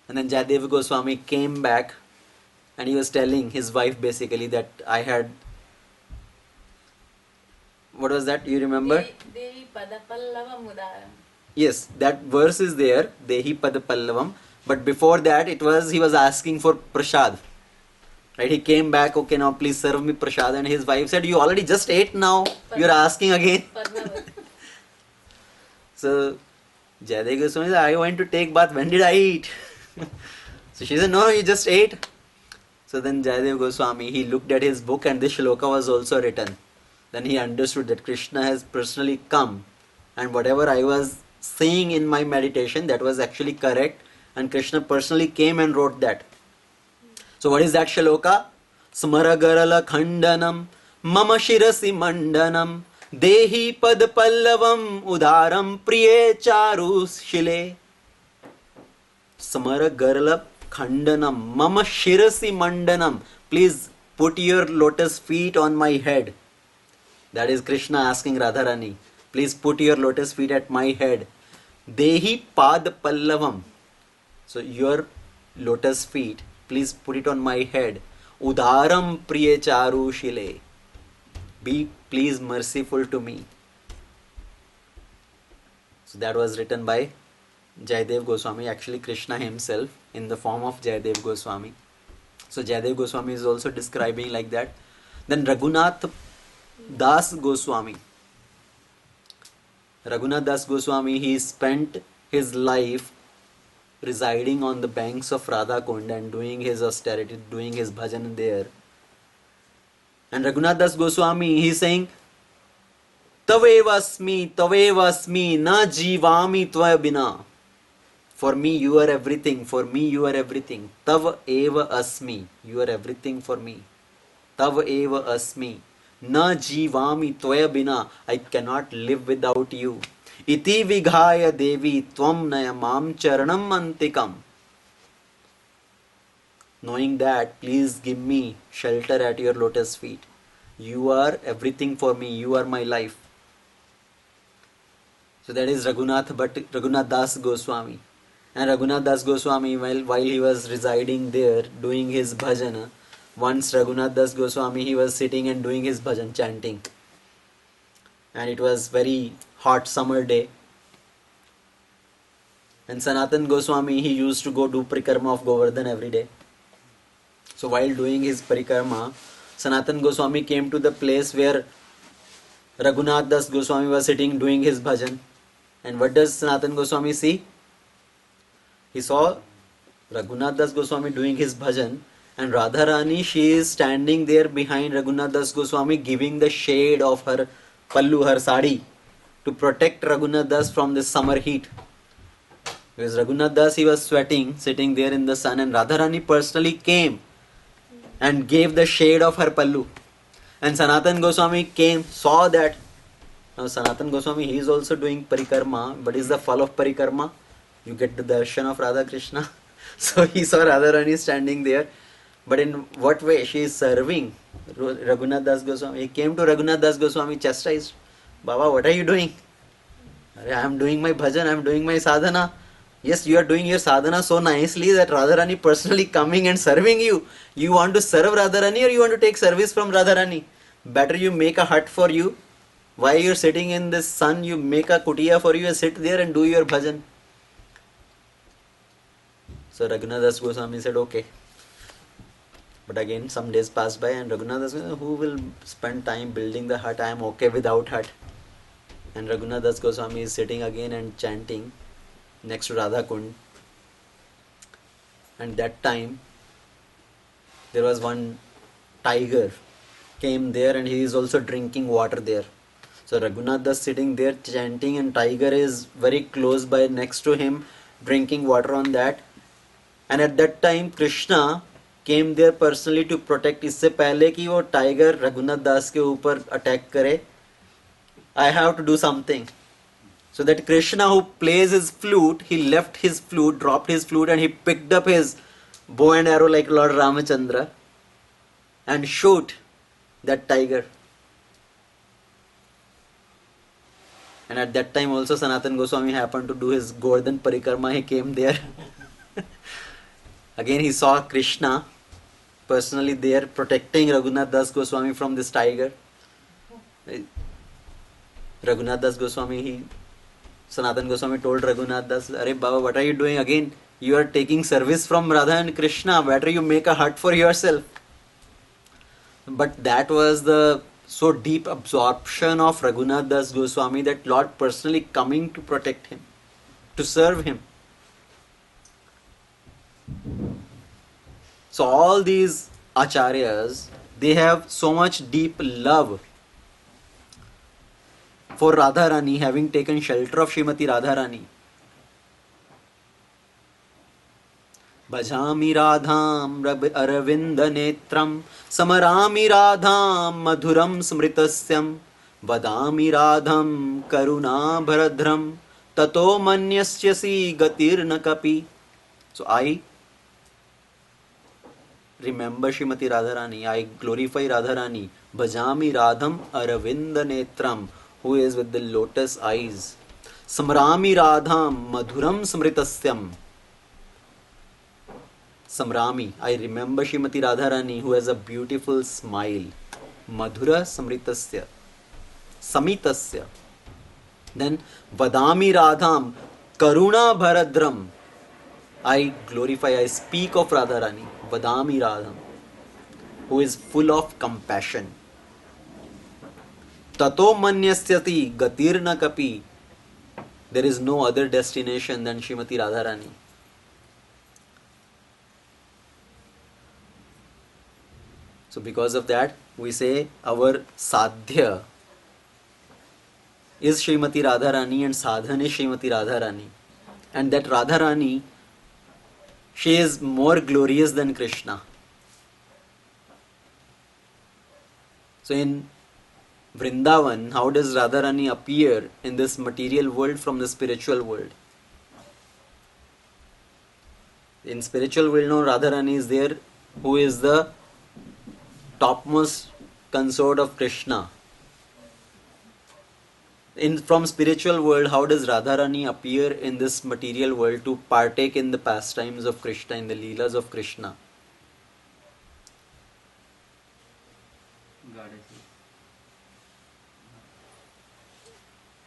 And then Jayadev Goswami came back and he was telling his wife basically that I had... What was that? You remember? Devi Padapallavam Udaram. Yes, that verse is there, Dehi Padapallavam. But before that, he was asking for prasad. Right? He came back, okay, now please serve me prasad. And his wife said, you already just ate now. You're asking again. So, Jayadev Goswami said, I went to take bath. When did I eat? So she said, no, you just ate. So then Jayadev Goswami, he looked at his book and this shloka was also written. Then he understood that Krishna has personally come and whatever I was saying in my meditation, that was actually correct, and Krishna personally came and wrote that. So what is that shloka? Smaragarala khandanam mama shirasi mandanam dehi pad pallavam udaram priye charu shile. Smaragarala khandanam mama shirasi mandanam. Please put your lotus feet on my head. That is Krishna asking Radharani. Please put your lotus feet at my head. Dehi pad pallavam. So your lotus feet, please put it on my head. Udaram priye charu shile. Be please merciful to me. So that was written by Jayadev Goswami, actually Krishna himself in the form of Jayadev Goswami. So Jayadev Goswami is also describing like that. Then Raghunath Das Goswami. Raghunath Das Goswami, he spent his life residing on the banks of Radha Kund and doing his austerity, doing his bhajan there. And Raghunath Das Goswami, he is saying, Tavevasmi, Tavevasmi, na jivami tvaya bina. For me you are everything, for me you are everything. Tav eva asmi, you are everything for me. Tav eva asmi. Na jivami tvaya bina, I cannot live without you. Iti vighaya devi tvam nayamam charanam antikam. Knowing that, please give me shelter at your lotus feet. You are everything for me, you are my life. So that is Raghunath Das Goswami. And Raghunath Das Goswami, while he was residing there, doing his bhajana, once Raghunath Das Goswami, he was sitting and doing his bhajan, chanting. And it was very hot summer day. And Sanatan Goswami, he used to go do parikrama of Govardhan every day. So while doing his parikrama, Sanatan Goswami came to the place where Raghunath Das Goswami was sitting doing his bhajan. And what does Sanatan Goswami see? He saw Raghunath Das Goswami doing his bhajan, and Radharani, she is standing there behind Raghunath Das Goswami, giving the shade of her pallu, her sari, to protect Raghunath Das from the summer heat. Because Raghunath Das, he was sweating, sitting there in the sun, and Radharani personally came and gave the shade of her pallu. And Sanatan Goswami came, saw that. Now Sanatan Goswami, he is also doing parikarma. What is the fall of parikarma? You get the darshan of Radha Krishna. So he saw Radharani standing there. But in what way? She is serving Raghunath Das Goswami. He came to Raghunath Das Goswami, chastised. Baba, what are you doing? I am doing my bhajan, I am doing my sadhana. Yes, you are doing your sadhana so nicely that Radharani personally coming and serving you. You want to serve Radharani or you want to take service from Radharani? Better you make a hut for you. While you are sitting in the sun, you make a kutia for you and sit there and do your bhajan. So Raghunath Das Goswami said, okay. But again, some days passed by and Raghunath Das Goswami, who will spend time building the hut? I am okay without hut. And Raghunath Das Goswami is sitting again and chanting next to Radha Kund. And that time, there was one tiger came there and he is also drinking water there. So Raghunath Das sitting there chanting and tiger is very close by next to him drinking water on that. And at that time Krishna came there personally to protect. इससे पहले कि वो tiger Raghunath Das के ऊपर attack करे, I have to do something. So that Krishna, who plays his flute, he left his flute, dropped his flute, and he picked up his bow and arrow like Lord Ramachandra and shoot that tiger. And at that time also Sanatan Goswami happened to do his Govardhan Parikrama. He came there. Again he saw Krishna personally there protecting Raghunath Das Goswami from this tiger. Raghunath Das Goswami, Sanatan Goswami told Raghunath Das, Arey Baba, what are you doing again? You are taking service from Radha and Krishna. Better you make a hut for yourself. But that was the so deep absorption of Raghunath Das Goswami that Lord personally coming to protect him, to serve him. So all these acharyas, they have so much deep love for Radharani, having taken shelter of Srimati Radharani. Bhajami Radham Aravinda Netram Samarami Radham Madhuram Smritasyam Vadami Radham Karuna Bharadram Tato Manyasyasi Gatirna Kapi. So I remember Srimati Radharani, I glorify Radharani. Bhajami Radham Aravinda Netram, who is with the lotus eyes. Samrami Radham Madhuram Smritasyam. Samrami, I remember Srimati Radharani, who has a beautiful smile. Madhura Samritasya. Samitasya. Then Vadami Radham Karuna Bharadram. I glorify, I speak of Radharani. Vadami Radham, who is full of compassion. Tato Manyasyati Gatirna Kapi. There is no other destination than Srimati Radharani. So because of that, we say our sadhya is Srimati Radharani and sadhan is Srimati Radharani. And that Radharani, she is more glorious than Krishna. So in Vrindavan, how does Radharani appear in this material world from the spiritual world? In spiritual world, no, Radharani is there, who is the topmost consort of Krishna. From spiritual world, how does Radharani appear in this material world to partake in the pastimes of Krishna, in the leelas of Krishna? Goddesses.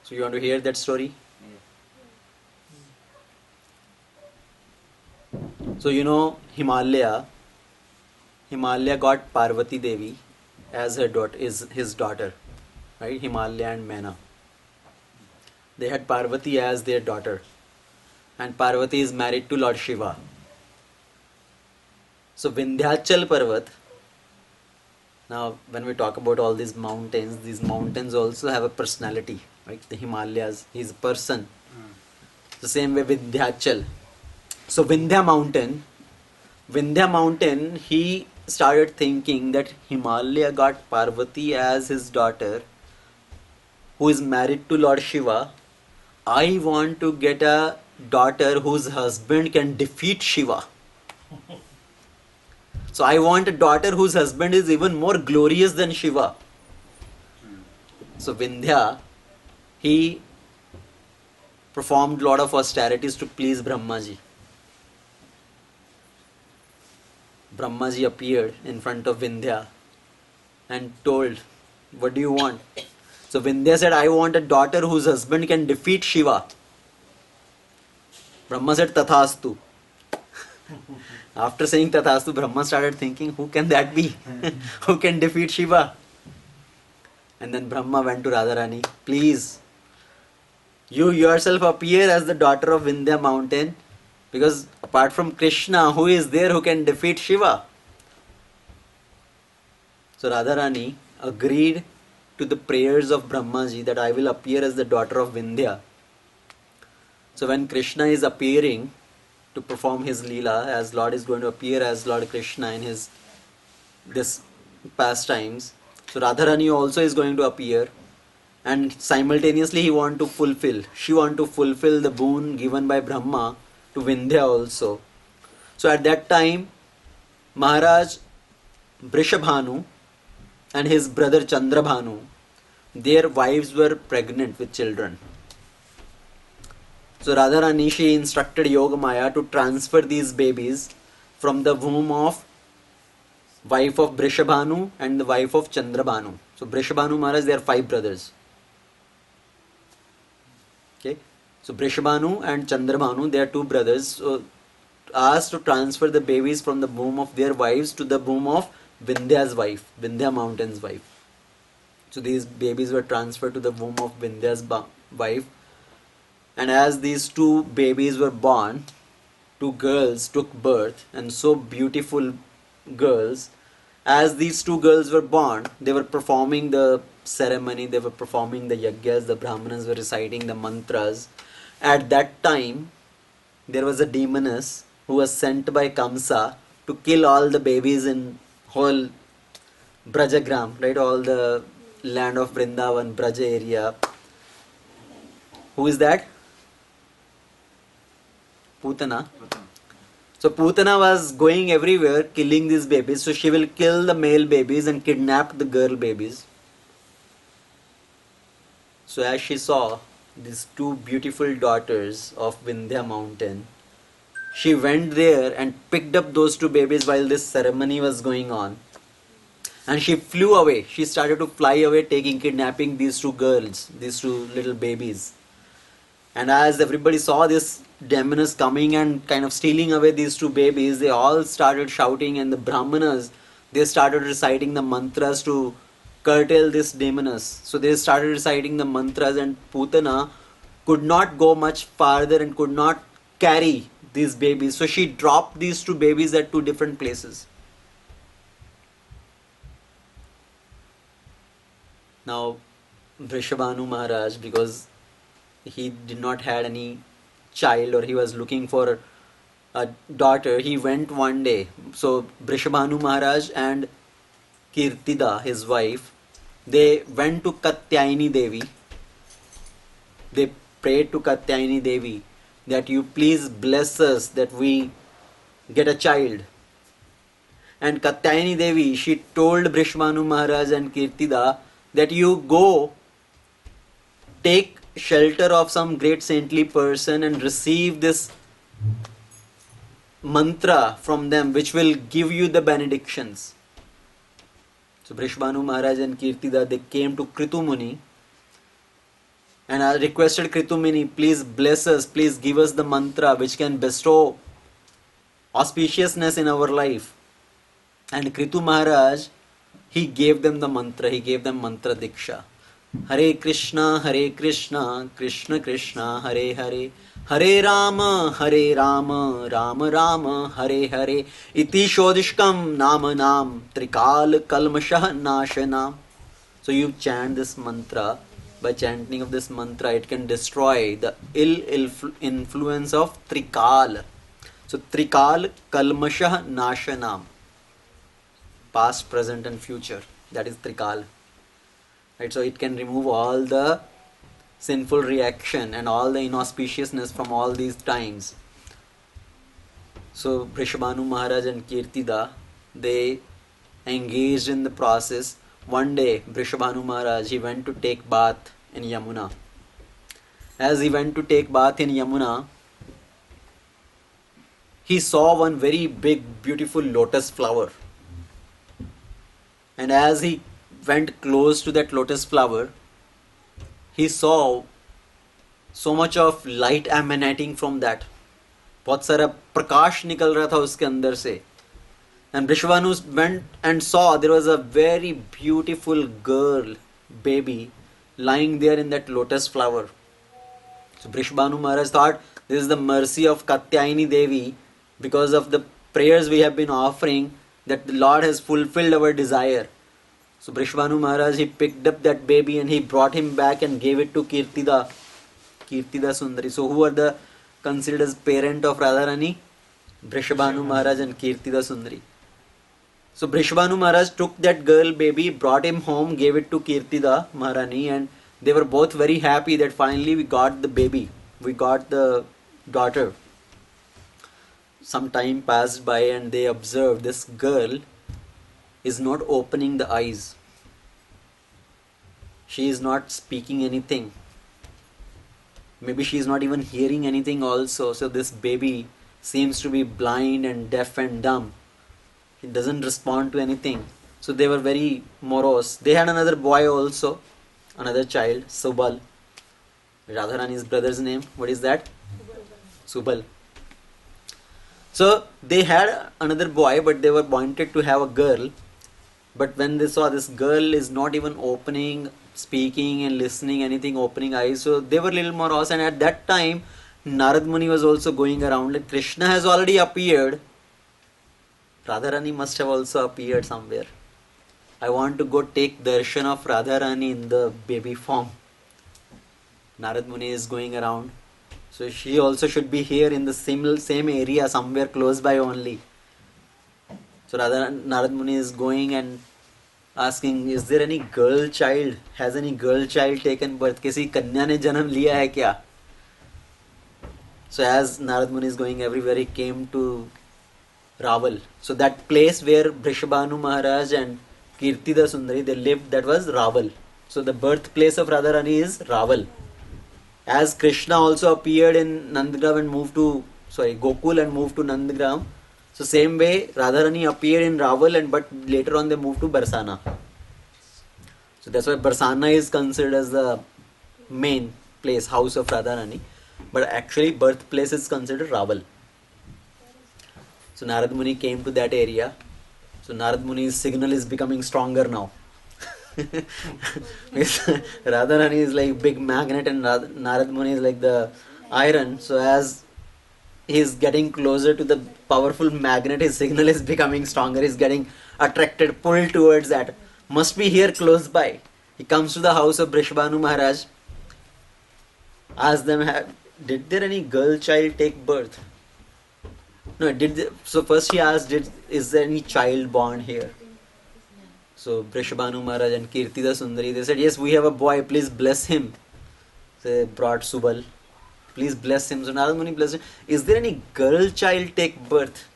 So you want to hear that story? Yes. So you know Himalaya got Parvati Devi as her daughter, is his daughter, right? Himalaya and Mena. They had Parvati as their daughter, and Parvati is married to Lord Shiva. So Vindhyachal Parvat. Now, when we talk about all these mountains also have a personality, right? The Himalayas, he's a person. The same way Vindhyachal. So Vindhya Mountain, he started thinking that Himalaya got Parvati as his daughter, who is married to Lord Shiva. I want to get a daughter whose husband can defeat Shiva. So I want a daughter whose husband is even more glorious than Shiva. So Vindhya, he performed a lot of austerities to please Brahmaji. Brahmaji appeared in front of Vindhya and told, what do you want? So Vindhya said, I want a daughter whose husband can defeat Shiva. Brahma said, Tathastu. After saying Tathastu, Brahma started thinking, who can that be? Who can defeat Shiva? And then Brahma went to Radharani, please, you yourself appear as the daughter of Vindhya mountain, because apart from Krishna, who is there who can defeat Shiva? So Radharani agreed to the prayers of Brahmaji that I will appear as the daughter of Vindhya. So when Krishna is appearing to perform his Leela, as Lord is going to appear as Lord Krishna in his this pastimes, so Radharani also is going to appear, and simultaneously she want to fulfill the boon given by Brahma to Vindhya also. So at that time, Maharaj Vrishabhanu and his brother Chandrabhanu, their wives were pregnant with children. So Radharani, she instructed Yogamaya to transfer these babies from the womb of wife of Vrishabhanu and the wife of Chandrabhanu. So Vrishabhanu Maharaj, there are 5 brothers. Okay. So Vrishabhanu and Chandrabhanu, they are 2 brothers. So asked to transfer the babies from the womb of their wives to the womb of Vindhya's wife, Vindhya mountain's wife. So these babies were transferred to the womb of Vindhya's wife. And as these 2 babies were born, 2 girls took birth, and so beautiful girls, as these two girls were born, they were performing the ceremony, they were performing the yajnas, the Brahmanas were reciting the mantras. At that time, there was a demoness who was sent by Kamsa to kill all the babies in whole Brajagram, right? All the land of Vrindavan, Braja area. Who is that? Putana. So Putana was going everywhere killing these babies. So she will kill the male babies and kidnap the girl babies. So as she saw these two beautiful daughters of Vindhya mountain, she went there and picked up those two babies while this ceremony was going on. And she flew away. She started to fly away, kidnapping these two girls, these two little babies. And as everybody saw this demoness coming and kind of stealing away these two babies, they all started shouting, and the Brahmanas, they started reciting the mantras to curtail this demoness. So they started reciting the mantras, and Putana could not go much farther and could not carry these babies. So she dropped these two babies at two different places. Now Vrishabhanu Maharaj, because he did not had any child, or he was looking for a daughter, he went one day. So Vrishabhanu Maharaj and Kirtida, his wife, they went to Katyayani Devi. They prayed to Katyayani Devi that you please bless us that we get a child. And Katyayani Devi, she told Vrishabhanu Maharaj and Kirtida that you go take shelter of some great saintly person and receive this mantra from them, which will give you the benedictions. So Vrishabhanu Maharaj and Kirtida, they came to Kritu Muni and I requested Kritu Muni, please bless us, please give us the mantra which can bestow auspiciousness in our life. And Kritu Maharaj, he gave them the mantra, he gave them mantra diksha. Hare Krishna, Krishna Krishna, Hare Hare, Hare Rama, Rama Rama, Hare Hare, Iti Shodishkam Nama Nam, Trikal Kalmashah Nashanam. So you chant this mantra. By chanting of this mantra, it can destroy the ill influence of Trikal. So Trikal Kalmashah Nashanam. Past, present and future. That is Trikal. Right, so it can remove all the sinful reaction and all the inauspiciousness from all these times. So Vrishabhanu Maharaj and Kirtida, they engaged in the process. One day Vrishabhanu Maharaj, he went to take bath in Yamuna. As he went to take bath in Yamuna, he saw one very big beautiful lotus flower. And as he went close to that lotus flower, he saw so much of light emanating from that. बहुत सारा प्रकाश निकल रहा था उसके अंदर से. And Vrishabhanu went and saw there was a very beautiful girl, baby, lying there in that lotus flower. So Vrishabhanu Maharaj thought, this is the mercy of Katyayani Devi, because of the prayers we have been offering, that the Lord has fulfilled our desire. So Vrishabhanu Maharaj, he picked up that baby and he brought him back and gave it to Kirtida Sundari. So who are the considered as parent of Radharani? Vrishabhanu Maharaj and Kirtida Sundari. So Vrishabhanu Maharaj took that girl baby, brought him home, gave it to Kirtida Maharani, and they were both very happy that finally we got the baby, we got the daughter. Some time passed by and they observed this girl is not opening the eyes. She is not speaking anything. Maybe she is not even hearing anything also. So this baby seems to be blind and deaf and dumb. He doesn't respond to anything. So they were very morose. They had another boy also, another child, Subal. Radharani's brother's name, what is that? Subal. So they had another boy, but they were wanted to have a girl. But when they saw this girl is not even opening, speaking and listening anything, opening eyes, so they were a little morose. And at that time, Narad Muni was also going around. Like Krishna has already appeared. Radharani must have also appeared somewhere. I want to go take darshan of Radharani in the baby form. Narad Muni is going around. So she also should be here in the same area, somewhere close by only. So Narad Muni is going and asking, is there any girl child? Has any girl child taken birth? किसी कन्या ने जन्म लिया है क्या? So as Narad Muni is going everywhere, he came to Raval. So that place where Brishabhanu Maharaj and Kirtida Sundari, they lived, that was Raval. So the birthplace of Radharani is Raval. As Krishna also appeared in Nandagram and moved to, Gokul and moved to Nandagram. So same way Radharani appeared in Raval, but later on they moved to Barsana. So that's why Barsana is considered as the main place, house of Radharani. But actually birthplace is considered Raval. So Narad Muni came to that area. So Narad Muni's signal is becoming stronger now. Radharani is like big magnet and Narad Muni is like the iron. So as he is getting closer to the powerful magnet, his signal is becoming stronger. He is getting attracted, pulled towards that. Must be here close by. He comes to the house of Brishabhanu Maharaj. Asks them, did there any girl child take birth? No, so first he asked, is there any child born here? So Brishabhanu Maharaj and Kirtida Sundari, they said, yes, we have a boy, please bless him. So they brought Subal, please bless him. So Narad Muni blessed him. Is there any girl child take birth?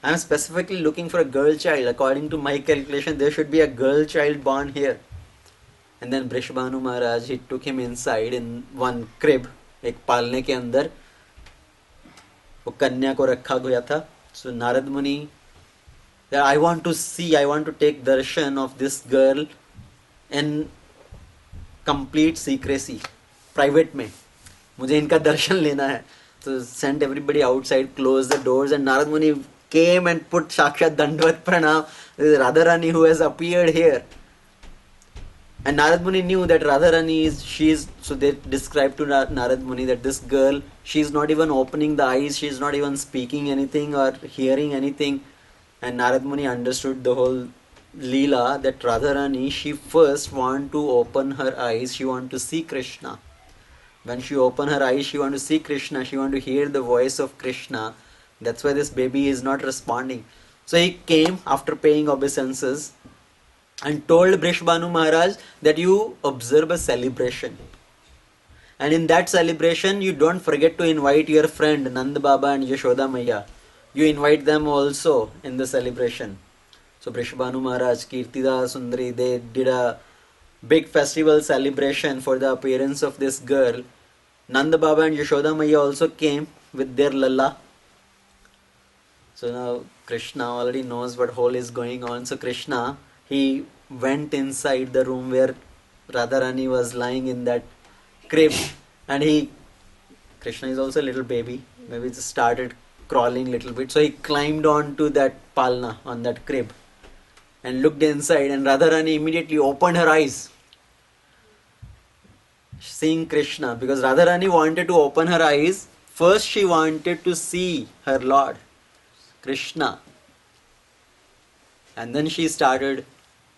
I am specifically looking for a girl child. According to my calculation, there should be a girl child born here. And then Brishabhanu Maharaj, he took him inside in one crib, एक पालने के अंदर वो कन्या को रखा गया था. So Narad Muni, I want to take darshan of this girl in complete secrecy, private में. मुझे इनका दर्शन लेना है. So sent everybody outside, closed the doors, and Narad Muni came and put Sakshat Dandvat Pranam. Radharani who has appeared here. And Narad Muni knew that Radharani so they described to Narad Muni that this girl, she is not even opening the eyes, she is not even speaking anything or hearing anything. And Narad Muni understood the whole Leela, that Radharani, she first want to open her eyes, she want to see Krishna. When she open her eyes, she want to see Krishna, she want to hear the voice of Krishna. That's why this baby is not responding. So he came after paying obeisances and told Brishabhanu Maharaj that you observe a celebration. And in that celebration, you don't forget to invite your friend Nand Baba and Yashoda Maya. You invite them also in the celebration. So Brishabhanu Maharaj, Kirtida Sundari, they did a big festival celebration for the appearance of this girl. Nand Baba and Yashoda Maya also came with their lalla. So now Krishna already knows what whole is going on. So Krishna, he went inside the room where Radharani was lying in that crib, and Krishna is also a little baby, maybe just started crawling a little bit. So he climbed onto that palna, on that crib, and looked inside, and Radharani immediately opened her eyes, seeing Krishna. Because Radharani wanted to open her eyes, first she wanted to see her Lord, Krishna. And then she started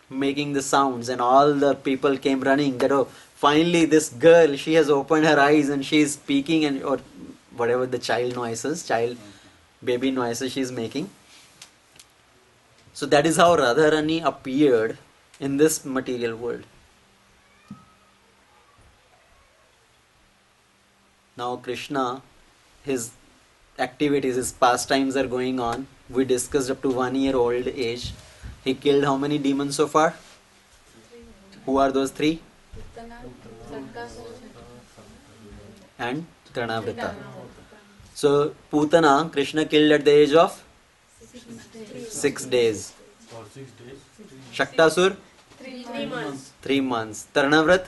making the sounds, and all the people came running that, oh, finally this girl, she has opened her eyes and she is speaking, and or whatever the baby noises she is making. So that is how Radharani appeared in this material world. Now Krishna, his activities, his pastimes are going on. We discussed up to 1 year old age. He killed how many demons so far? Who are those three? And Tranavrita. So Putana, Krishna killed at the age of 6 days. Shaktasur? 3 months. Tarnavrat?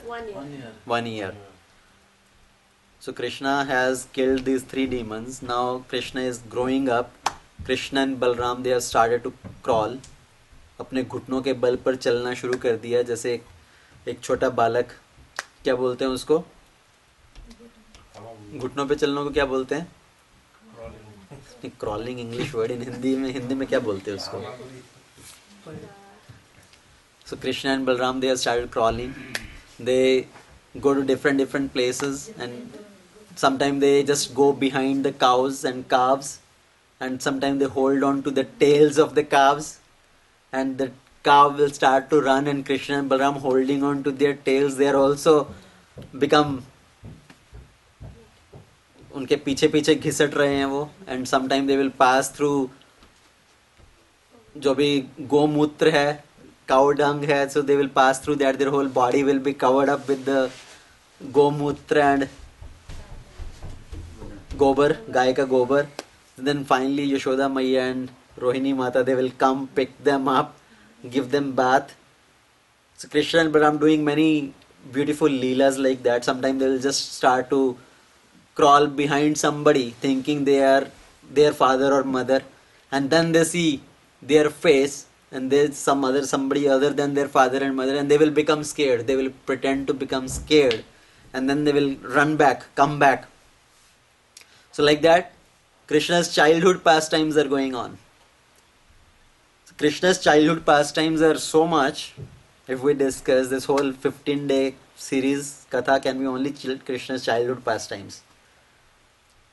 1 year. So Krishna has killed these 3 demons. Now Krishna is growing up. Krishna and Balram, they have started to crawl. अपने घुटनों के बल पर चलना शुरू कर दिया, जैसे एक छोटा बालक, क्या बोलते हैं उसको, घुटनों पे चलने को क्या बोलते हैं, Crawling English word in Hindi में क्या बोलते हैं उसको? So Krishna and Balram, they have started crawling. They go to different places, and sometimes they just go behind the cows and calves, and sometimes they hold on to the tails of the calves, and the cow will start to run, and Krishna and Balram holding on to their tails, they are also become उनके पीछे पीछे घिसट रहे हैं वो, and sometimes they will pass through जो भी गोमूत्र है, cow dung है, so they will pass through that, their whole body will be covered up with the गोमूत्र and गोबर, गाय का गोबर. Then finally Yashoda Maiya and Rohini Mata, they will come pick them up, give them bath. So Krishna and Balaram doing many beautiful leelas like that. Sometimes they will just start to crawl behind somebody thinking they are their father or mother, and then they see their face and there's somebody other than their father and mother, and they will become scared. They will pretend to become scared, and then they will run back, come back. So like that, Krishna's childhood pastimes are going on. So Krishna's childhood pastimes are so much. If we discuss this whole 15-day series, Katha can be only Krishna's childhood pastimes.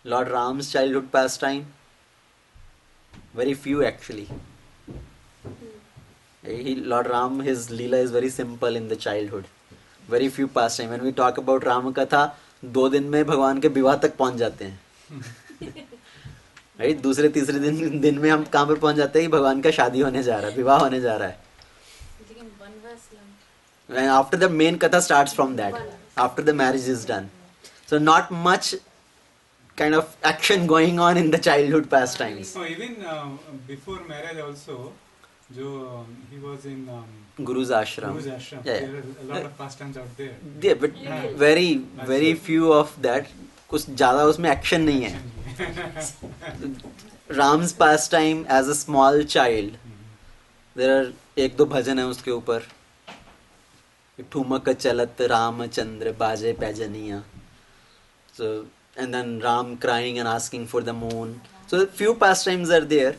Lord Ram's childhood pastime, very few actually. Lord Ram, his Leela is very simple in the childhood. Very few pastime. When we talk about Ram Katha, 2 दिन में भगवान के विवाह तक पहुंच जाते हैं. Right? दूसरे तीसरे दिन में हम कहाँ पर पहुंच जाते हैं कि भगवान का शादी होने जा रहा है, विवाह होने जा रहा है. And after the main katha starts from that, after the marriage is done. So not much kind of action going on in the childhood pastimes. So even before marriage also, he was in Guru's ashram. Yeah. Yeah. There are a lot of pastimes out there. Yeah, but very few of that. कुछ ज़्यादा उसमें action नहीं है. Ram's pastime as a small child. There are 1-2 भजन है उसके ऊपर. ठुमक चलत रामचंद्र बाजे पैजनिया. So, and then Ram crying and asking for the moon. So few pastimes are there,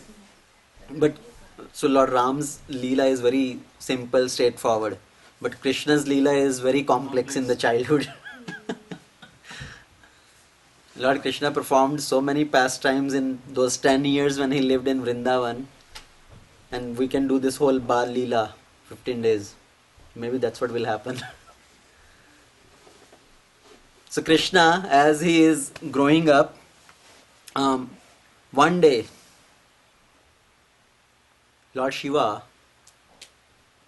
but so Lord Ram's Leela is very simple, straightforward, but Krishna's Leela is very complex in the childhood. Lord Krishna performed so many pastimes in those 10 years when he lived in Vrindavan, and we can do this whole Bal Leela 15 days. Maybe that's what will happen. So Krishna, as he is growing up, one day, Lord Shiva,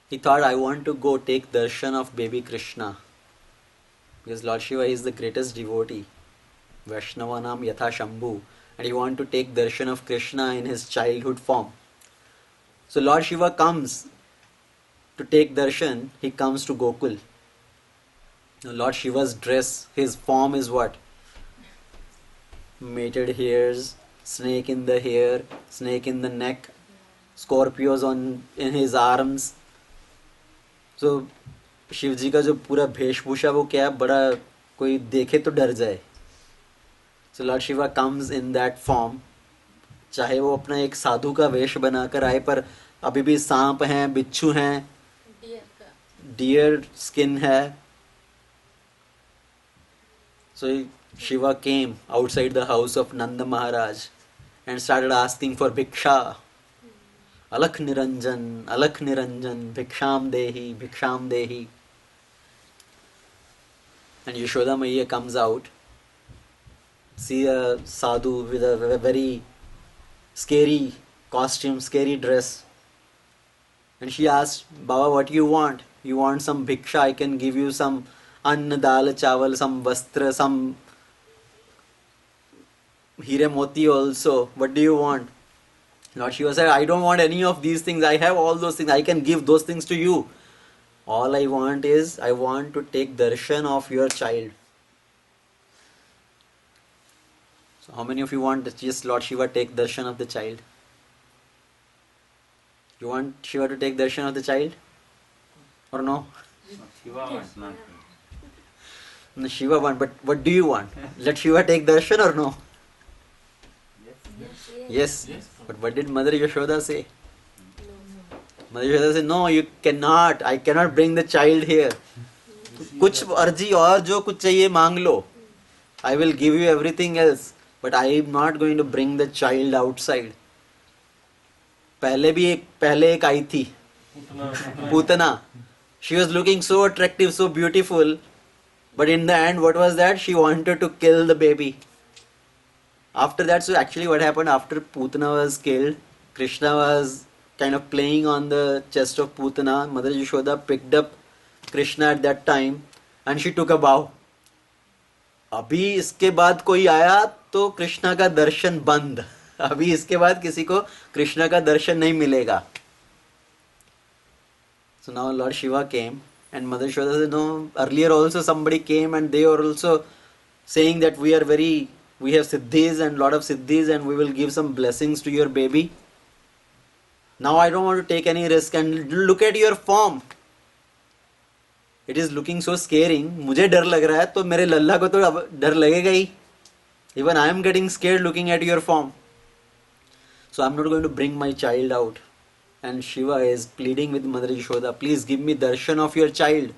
he thought, I want to go take darshan of baby Krishna. Because Lord Shiva is the greatest devotee. Vaishnavanam Yatha Shambhu. And he want to take darshan of Krishna in his childhood form. So Lord Shiva comes to take darshan, he comes to Gokul. Now Lord Shiva's dress, his form is what? Mated hairs, snake in the hair, snake in the neck, scorpios in his arms. So Shiv जी का जो पूरा वेशभूषा वो क्या है, बड़ा कोई देखे तो डर जाए. So Lord Shiva comes in that form. चाहे वो अपना एक साधु का वेश बनाकर आए, पर अभी भी सांप हैं, बिच्छू हैं, deer skin है. So Shiva came outside the house of Nanda Maharaj and started asking for bhiksha. Alakh Niranjan, bhiksham dehi. And Yashoda Maiya comes out, see a sadhu with a very scary costume, scary dress. And she asked, Baba, what do you want? You want some bhiksha? I can give you some anna, dal, chawal, some vastra, some hire moti also. What do you want? Lord Shiva said, I don't want any of these things. I have all those things. I can give those things to you. All I want is, I want to take darshan of your child. So how many of you want that just Lord Shiva take darshan of the child? You want Shiva to take darshan of the child? Or no? Shiva wants not. No, Shiva want, but what do you want? Let Shiva take darshan or no? Yes. Yes. But what did Mother Yashoda say? Mother Yashoda said, no, you cannot. I cannot bring the child here. कुछ अर्जी और जो कुछ चाहिए मांग लो. I will give you everything else. But I am not going to bring the child outside. पहले एक आई थी. Putana. She was looking so attractive, so beautiful. But in the end, what was that? She wanted to kill the baby. After that, so actually what happened after Putana was killed, Krishna was kind of playing on the chest of Putana. Mother Yashoda picked up Krishna at that time and she took a bow. अभी इसके बाद कोई आया तो कृष्णा का दर्शन बंद. अभी इसके बाद किसी को कृष्णा का दर्शन नहीं मिलेगा. So now Lord Shiva came and Mother Yashoda said, no, earlier also somebody came and they were also saying that we have siddhis and lot of siddhis and we will give some blessings to your baby. Now I don't want to take any risk and look at your form. It is looking so scaring. मुझे डर लग रहा है तो मेरे लल्ला को तो अब डर लगेगा ही. Even I am getting scared looking at your form. So I am not going to bring my child out. And Shiva is pleading with Mother Yashoda, please give me darshan of your child.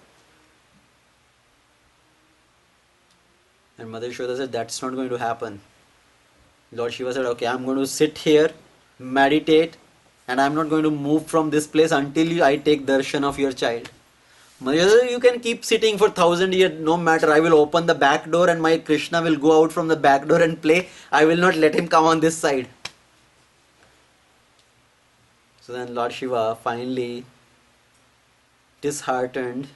And Mother Yashoda said, that's not going to happen. Lord Shiva said, okay, I'm going to sit here, meditate, and I'm not going to move from this place until I take darshan of your child. Mother Yashoda said, you can keep sitting for 1,000 years, no matter. I will open the back door and my Krishna will go out from the back door and play. I will not let him come on this side. So then Lord Shiva finally, disheartened,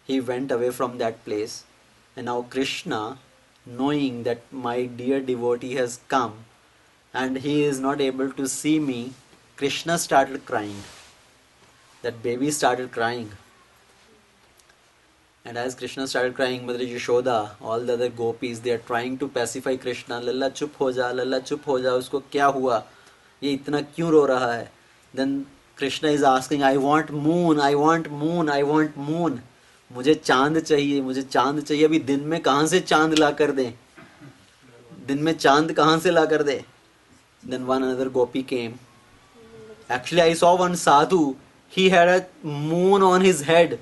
he went away from that place. And now Krishna, knowing that my dear devotee has come and he is not able to see me, Krishna started crying. That baby started crying. And as Krishna started crying, Mother Yashoda, all the other gopis, they are trying to pacify Krishna. Lalla chup ho ja, Lalla chup ho ja, usko kya hua? Ye itna kyun ro raha hai? Then Krishna is asking, I want moon, I want moon, I want moon. मुझे चांद चाहिए. अभी दिन में कहाँ से चांद ला कर दे? दिन में चांद कहाँ से ला कर दे? Then one another gopi came. Actually, I saw one sadhu. He had a moon on his head.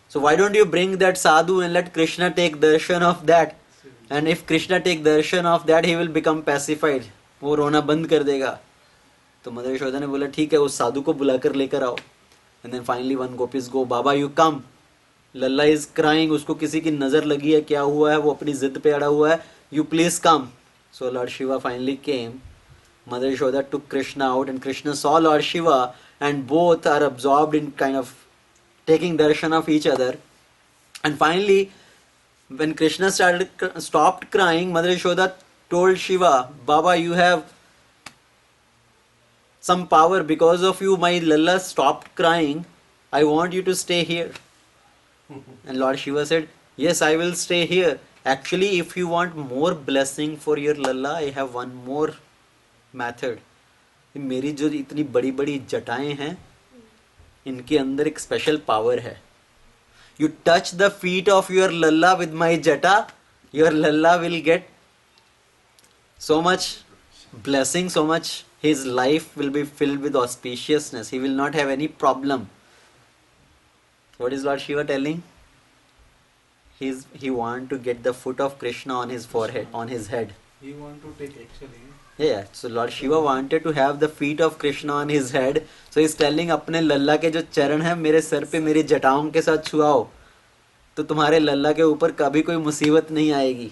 So why don't you bring that sadhu and let Krishna take darshan of that? And if Krishna take darshan of that, he will become pacified. वो रोना बंद कर देगा. तो mother Yashoda ने बोला ठीक है, उस साधु को बुलाकर लेकर आओ. And then finally one gopis go, Baba you come. Lalla is crying, उसको किसी की नजर लगी है, क्या हुआ है, वो अपनी जिद पे अड़ा हुआ है. You please come. So Lord Shiva finally came. Mother Yashoda took Krishna out and Krishna saw Lord Shiva and both are absorbed in kind of taking darshan of each other. And finally when Krishna stopped crying, Mother Yashoda told Shiva, Baba you have some power, because of you my Lalla stopped crying. I want you to stay here. And Lord Shiva said, yes, I will stay here. Actually, if you want more blessing for your Lalla, I have one more method. मेरी जो इतनी बड़ी बड़ी जटाएं हैं, इनके अंदर एक special power है. You touch the feet of your Lalla with my jata, your Lalla will get so much blessing, so much. His life will be filled with auspiciousness. He will not have any problem. What is Lord Shiva telling? He want to get the foot of Krishna on his forehead, on his head. He want to take actually. Yeah, so Lord Shiva wanted to have the feet of Krishna on his head. So he's telling अपने लल्ला के जो चरण हैं मेरे sir पे मेरी जटाओं के साथ छुआओ, तो तुम्हारे लल्ला के ऊपर कभी कोई मुसीबत नहीं आएगी.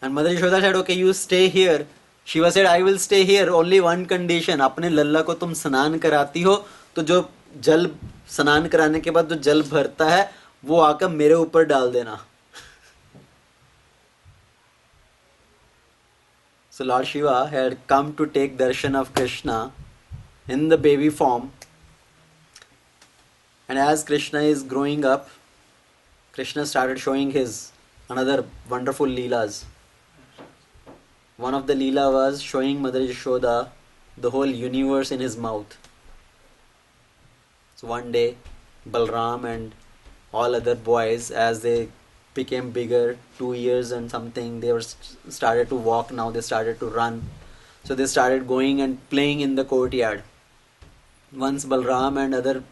And Mother Yashoda said, okay, you stay here. Shiva said, I will stay here. Only one condition. अपने लल्ला को तुम स्नान कराती हो, तो जो जल स्नान कराने के बाद जो जल भरता है वो आकर मेरे ऊपर डाल देना. So Lord Shiva had come to take darshan of Krishna in the baby form. And as Krishna is growing up, Krishna started showing his another wonderful leelas. One of the leela was showing Mother Yashoda the whole universe in his mouth. So one day, Balram and all other boys, as they became bigger, 2 years and something. They were started to walk now. They started to run. So they started going and playing in the courtyard. Once Balram and other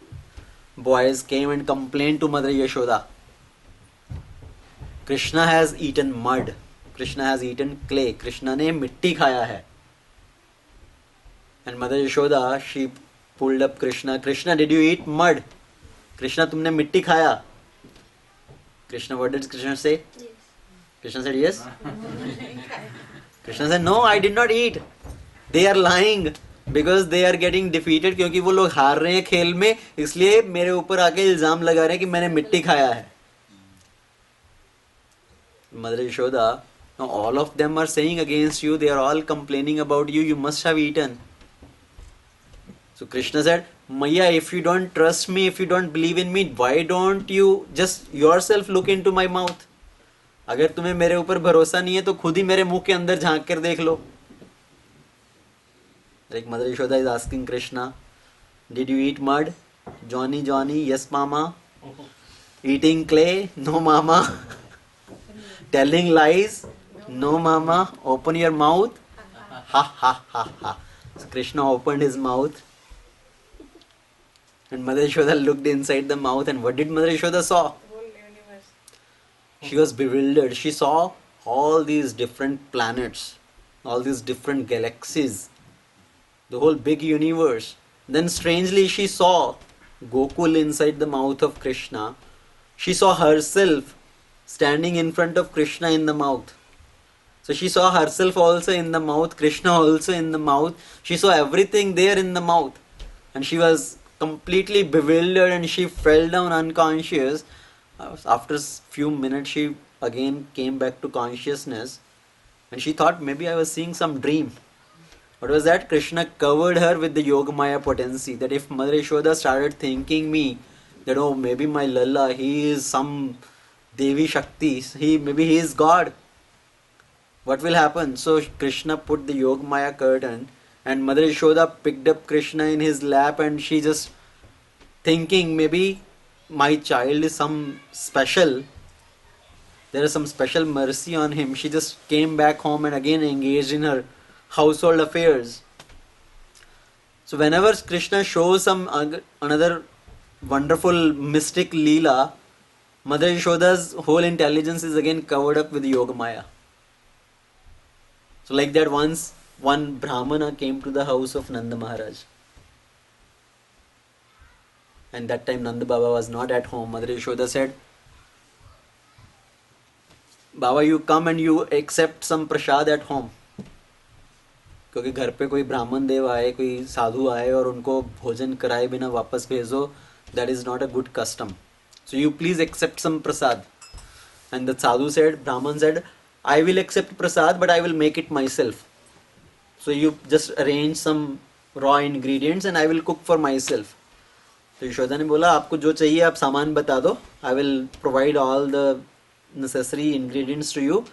boys came and complained to Mother Yashoda. Krishna has eaten mud. Krishna has eaten clay. Krishna ने मिट्टी खाया है. And Mother Yashoda, she pulled up Krishna. Krishna, did you eat mud? Krishna, तुमने मिट्टी खाया? Krishna, what did Krishna say? Yes. Krishna said yes. Krishna said no, I did not eat. They are lying because they are getting defeated. क्योंकि वो लोग हार रहे हैं खेल में, इसलिए मेरे ऊपर आके इल्जाम लगा रहे हैं कि मैंने मिट्टी खाया है. Mother Yashoda, now all of them are saying against you. They are all complaining about you. You must have eaten. So Krishna said, Maya, if you don't trust me, if you don't believe in me, why don't you just yourself look into my mouth? अगर तुम्हें मेरे ऊपर भरोसा नहीं है तो खुद ही मेरे मुंह के अंदर झांक कर देख लो. Like Mother Yashoda is asking Krishna, did you eat mud? Johnny, Johnny, yes mama. Eating clay? No mama. Telling lies? No mama. Open your mouth. Ha ha ha ha. So Krishna opened his mouth. And Mother Yashoda looked inside the mouth, and what did Mother Yashoda saw? Whole universe. She was bewildered. She saw all these different planets, all these different galaxies, the whole big universe. Then strangely she saw Gokul inside the mouth of Krishna. She saw herself standing in front of Krishna in the mouth. So she saw herself also in the mouth, Krishna also in the mouth. She saw everything there in the mouth. And she was completely bewildered and she fell down unconscious. After a few minutes she again came back to consciousness and she thought maybe I was seeing some dream. What was that? Krishna covered her with the Yogamaya potency, that if Mother Yashoda started thinking me that oh maybe my Lalla, he is some Devi Shakti, maybe he is God, what will happen? So Krishna put the Yogamaya curtain and Mother Yashoda picked up Krishna in his lap and she just thinking maybe my child is some special, there is some special mercy on him. She just came back home and again engaged in her household affairs. So whenever Krishna shows some another wonderful mystic Leela, Mother Yashoda's whole intelligence is again covered up with Yogamaya. So like that once one Brahmana came to the house of Nanda Maharaj. And that time Nanda Baba was not at home. Mother Yashoda said, Baba, you come and you accept some prasad at home. क्योंकि घर पे कोई ब्राह्मण देव आए, कोई साधु आए और उनको भोजन कराए बिना वापस भेजो, that is not a good custom. So you please accept some prasad. And the sadhu said, Brahman said, I will accept prasad but I will make it myself. So you just arrange some raw ingredients and I will cook for myself. तो यशोदा ने बोला आपको जो चाहिए आप सामान बता दो, I will provide all the necessary ingredients to you.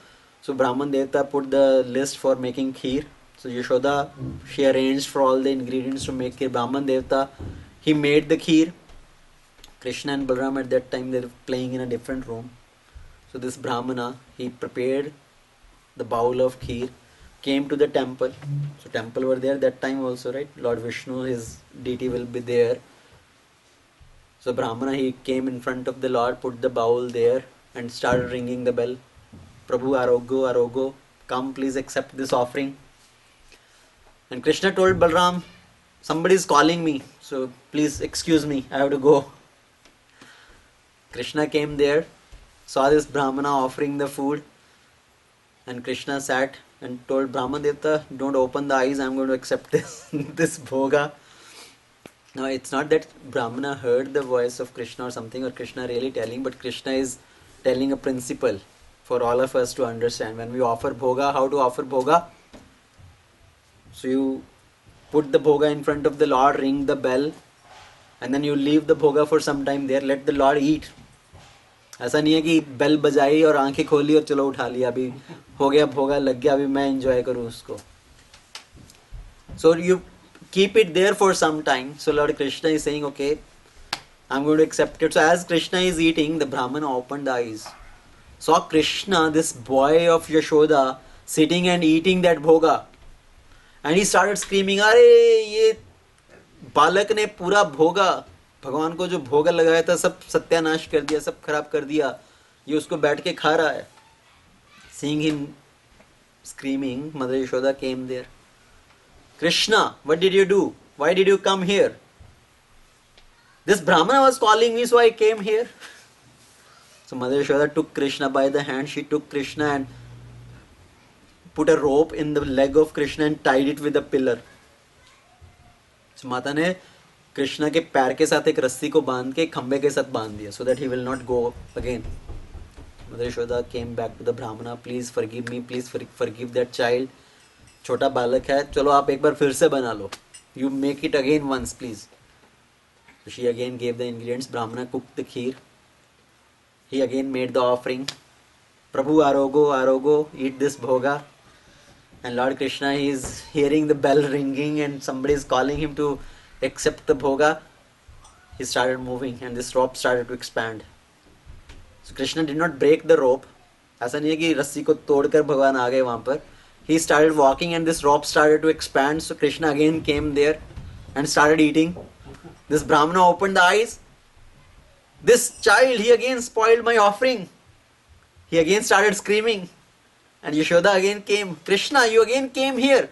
So Brahman Devta put the list for making kheer. So Yashoda, she arranged for all the ingredients to make kheer. Brahman Devta, he made the kheer. Krishna and Balaram at that time they were playing in a different room. So this Brahmana, he prepared the bowl of kheer, came to the temple. So temple were there that time also, right? Lord Vishnu, his deity will be there. So Brahmana, he came in front of the Lord, put the bowl there and started ringing the bell. Prabhu, Arogo, Arogo, come please accept this offering. And Krishna told Balram, somebody is calling me, so please excuse me, I have to go. Krishna came there, saw this Brahmana offering the food, and Krishna sat and told Brahman Devta, don't open the eyes, I am going to accept this bhoga. Now it's not that Brahmana heard the voice of Krishna or something, or Krishna really telling, but Krishna is telling a principle for all of us to understand. When we offer bhoga, how to offer bhoga? So you put the bhoga in front of the Lord, ring the bell, and then you leave the bhoga for some time there, let the Lord eat. ऐसा नहीं है कि bell बजाई और आंखें खोली और चलो उठा लिया, अभी हो गया भोगा लग गया, अभी मैं एंजॉय करूँ उसको. So you keep it there for some time. So Lord Krishna is saying, okay, I'm going to accept it. So as Krishna is eating, the Brahmana opened the eyes. saw Krishna, this boy of Yashoda, sitting and eating that bhoga. And he started screaming, अरे ये बालक ने पूरा भोगा, भगवान को जो भोगा लगाया था सब सत्यानाश कर दिया, सब खराब कर दिया, ये उसको बैठ के खा रहा है. Seeing him screaming, Mother Yashoda came there. Krishna, what did you do? Why did you come here? This Brahmana was calling me, so I came here. So Mother Yashoda took Krishna by the hand. She took Krishna and put a rope in the leg of Krishna and tied it with a pillar. So माता ने कृष्णा के पैर के साथ एक रस्सी को बांध के खंबे के साथ बांध दिया, so that he will not go again. Mother Yashoda came back to the Brahmana. Please forgive me. Please forgive that child. छोटा बालक है, चलो आप एक बार फिर से बना लो. You make it again once, please. So she again gave the ingredients. Brahmana cooked the kheer. He again made the offering. Prabhu Arogo, Arogo, eat this bhoga. And Lord Krishna, he is hearing the bell ringing and somebody is calling him to accept the bhoga. He started moving and this rope started to expand. So Krishna did not break the rope. ऐसा नहीं है कि रस्सी को तोड़कर भगवान आ गए वहाँ पर. He started walking and this rope started to expand. So Krishna again came there and started eating. This Brahmana opened the eyes. This child, he again spoiled my offering. He again started screaming. And Yashoda again came. Krishna, you again came here.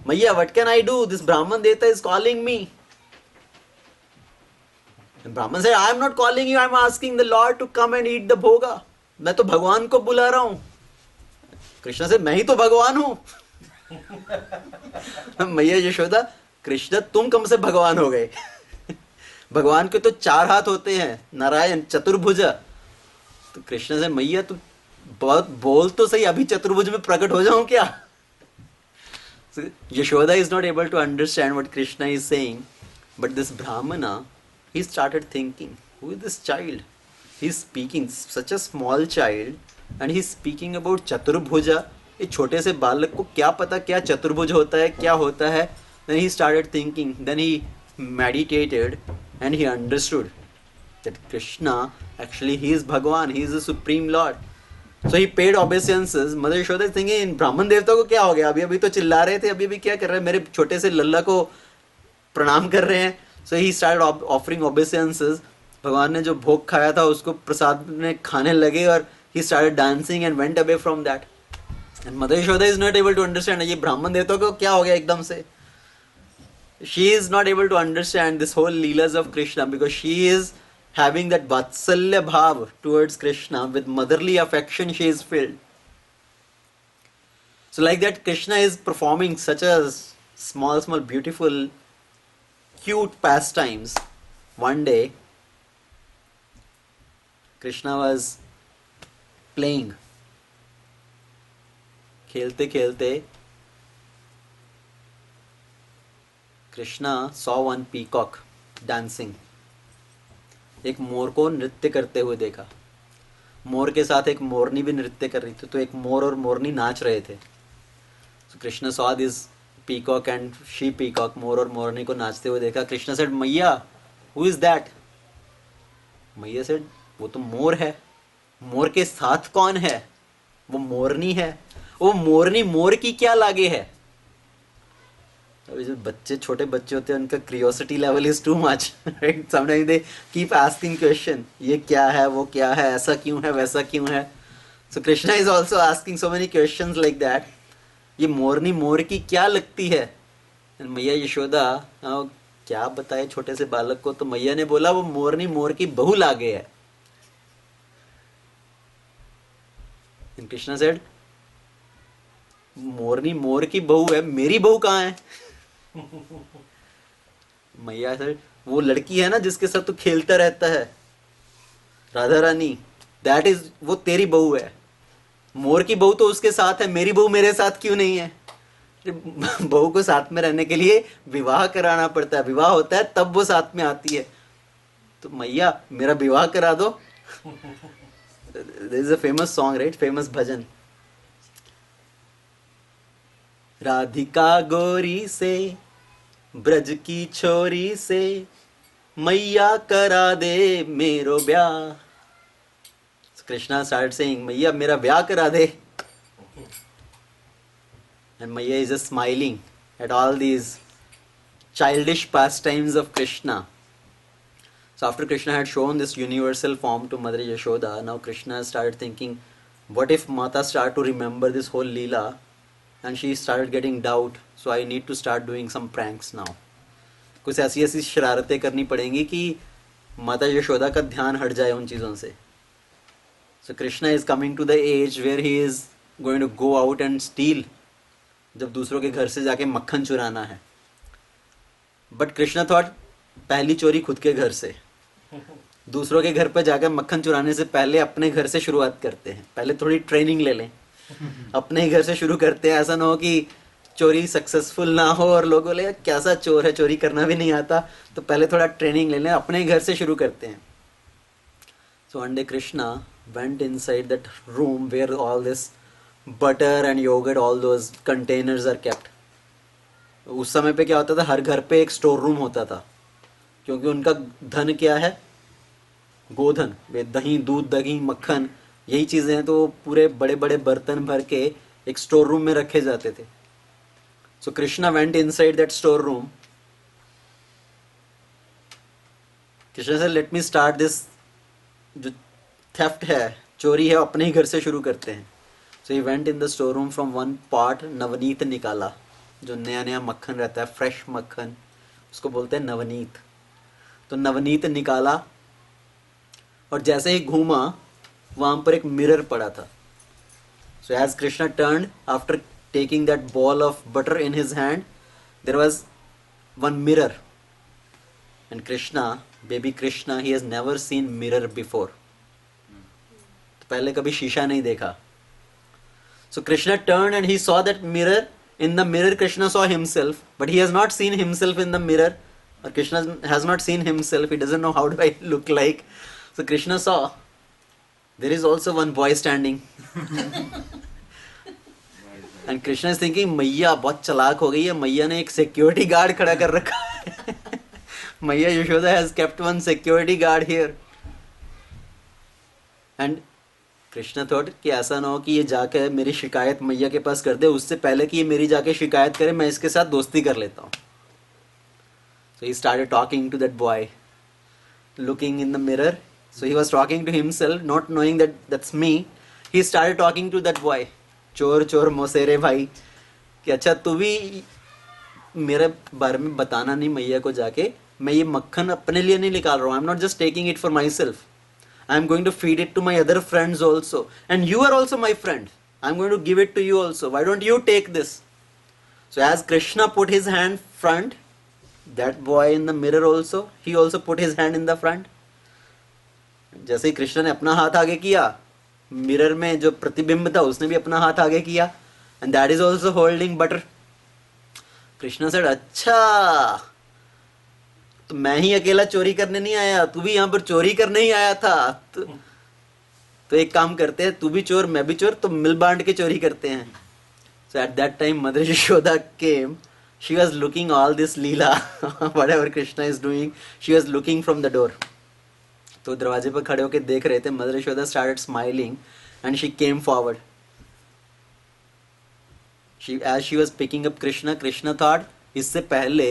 Maiya, what can I do? This Brahman Deta is calling me. And Brahman said, I am not calling you. I am asking the Lord to come and eat the bhoga. मैं तो भगवान को बुला रहा हूँ. कृष्णा से मैं ही तो भगवान हूँ. मैया यशोदा, कृष्ण तुम कम से भगवान हो गए. भगवान के तो 4 हाथ होते हैं, नारायण चतुर्भुज. तो कृष्ण से मैया तू बहुत बोल तो सही, अभी चतुर्भुज में प्रकट हो जाऊं क्या? So, Yashoda is not able to understand what Krishna is saying, but this Brahmana, he started thinking, who is this child? He is speaking, such a small child, and he is speaking about Chaturbhuja. ये छोटे से बालक को क्या पता क्या चतुर्भुज होता है, क्या होता है? Then he started thinking, then he meditated and he understood that Krishna, actually he is Bhagwan, he is the Supreme Lord. So he paid obeisances. Mother Yashoda is thinking, इन ब्राह्मण देवता को क्या हो गया? अभी अभी तो चिल्ला रहे थे, अभी अभी क्या कर रहे हैं? मेरे छोटे से लल्ला को प्रणाम कर रहे हैं. So he started offering obeisances. भगवान ने जो भोग खाया था उसको प्रसाद में खाने लगे और he started dancing and went away from that. And Mother Yashoda is not able to understand, ये ब्राह्मण देवता को क्या हो गया एकदम से? She is not able to understand this whole leelas of Krishna because she is having that vatsalya bhav towards Krishna. With motherly affection she is filled. So like that, Krishna is performing such a small beautiful cute pastimes. One day Krishna was playing, खेलते खेलते Krishna saw one peacock dancing. एक मोर को नृत्य करते हुए देखा. मोर के साथ एक मोरनी भी नृत्य कर रही थी. तो एक मोर और मोरनी नाच रहे थे. So Krishna saw this peacock and she peacock, मोर और मोरनी को नाचते हुए देखा. Krishna said, मैया, who is that? मैया said, वो तो मोर है. मोर के साथ कौन है? वो मोरनी है. वो मोरनी मोर की क्या लागे है? अभी जो बच्चे छोटे बच्चे होते हैं उनका curiosity level is too much, right? Sometimes they keep asking question, ये क्या है, वो क्या है, ऐसा क्यों है, वैसा क्यों है. So Krishna is also asking so many questions like that. ये मोरनी मोर की क्या लगती है? मैया यशोदा क्या बताए छोटे से बालक को. तो मैया ने बोला वो मोरनी मोर की बहू लागे है. एंड कृष्णा सेड, मोरनी मोर की बहू है, मेरी बहू कहाँ है? मैया सर, वो लड़की है ना जिसके साथ तू खेलता रहता है, राधा रानी, दैट इज, वो तेरी बहू है. मोर की बहू तो उसके साथ है, मेरी बहू मेरे साथ क्यों नहीं है? बहू को साथ में रहने के लिए विवाह कराना पड़ता है, विवाह होता है तब वो साथ में आती है. तो मैया मेरा विवाह करा दो. There is a famous song, right? Famous bhajan. Radhika गोरी से ब्रज की छोरी से मैया करा दे मेरो ब्याह. Krishna started saying, Maiya, mera vyah kara de. And Maiya is just smiling at all these childish pastimes of Krishna. So after Krishna had shown this universal form to Mother Yashoda, now Krishna started thinking, what if Mata started to remember this whole Leela and she started getting doubt, so I need to start doing some pranks now. कुछ ऐसी ऐसी शरारतें करनी पड़ेंगी कि माता यशोदा का ध्यान हट जाए उन चीज़ों से. So Krishna is coming to the age where he is going to go out and steal, जब दूसरों के घर से जाके मक्खन चुराना है. But Krishna thought पहली चोरी खुद के घर से, दूसरों के घर पर जाकर मक्खन चुराने से पहले अपने घर से शुरुआत करते हैं. पहले थोड़ी ट्रेनिंग ले लें, अपने ही घर से शुरू करते हैं. ऐसा ना हो कि चोरी सक्सेसफुल ना हो और लोग बोले कैसा चोर है, चोरी करना भी नहीं आता. तो पहले थोड़ा ट्रेनिंग ले लें, अपने घर से शुरू करते हैं. So one day Krishna went inside that room where all this butter and yogurt, all those containers are kept. उस समय पे क्या होता था, हर घर पे एक स्टोर रूम होता था, क्योंकि उनका धन क्या है, गोधन. वे दही, दूध, दही, मक्खन, यही चीजें हैं. तो पूरे बड़े बड़े बर्तन भर के एक स्टोर रूम में रखे जाते थे. So Krishna went inside that store room. Krishna said, let me start this. जो theft है, चोरी है, अपने ही घर से शुरू करते हैं. So he went in the store room, from one pot Navneet निकाला. जो नया नया मक्खन रहता है, फ्रेश मक्खन, उसको बोलते हैं नवनीत. तो नवनीत निकाला और जैसे ही घूमा वहां पर एक मिरर पड़ा था. So as Krishna turned, after taking that ball of butter in his hand, there was one mirror. And Krishna, baby Krishna, he has never seen mirror before. तो पहले कभी शीशा नहीं देखा. So Krishna turned and he saw that mirror. In the mirror Krishna saw himself, but he has not seen himself in the mirror. Or Krishna has not seen himself, he doesn't know how do I look like. So Krishna saw, there is also one boy standing. And Krishna is thinking, मैया बहुत चालाक हो गई है, मैया ने एक security guard खड़ा कर रखा है. मैया Yashoda has kept one security guard here. And Krishna thought कि ऐसा ना हो कि ये जाकर मेरी शिकायत मैया के पास कर दे, उससे पहले कि ये मेरी जाके शिकायत करे, मैं इसके साथ दोस्ती कर लेता हूँ. So he started talking to that boy, looking in the mirror. So he was talking to himself, not knowing that that's me. He started talking to that boy. चोर चोर मोसेरे भाई, कि अच्छा तू भी मेरे बारे में बताना नहीं मैया को जाके. मैं ये मक्खन अपने लिए नहीं निकाल रहा हूँ. I am not just taking it for myself. I am going to feed it to my other friends also. And you are also my friend. I am going to give it to you also. Why don't you take this? So as Krishna put his hand front, that boy in the mirror also, he also put his hand in the front. जैसे ही कृष्ण ने अपना हाथ आगे किया, mirror में जो प्रतिबिंब था उसने भी अपना हाथ आगे किया. And that is also holding butter. Krishna said, अच्छा तो मैं ही अकेला चोरी करने नहीं आया, तू भी यहाँ पर चोरी करने ही आया था. तो एक काम करते हैं, तू भी चोर मैं भी चोर, तो मिल बांट के चोरी करते हैं. So at that time Mother Yashoda came. She was looking all this Leela, whatever Krishna is doing, she was looking from the door. तो दरवाजे पर खड़े होकर देख रहे थे. Mother Yashoda started smiling and she came forward. As she was picking up Krishna, Krishna thought, इससे पहले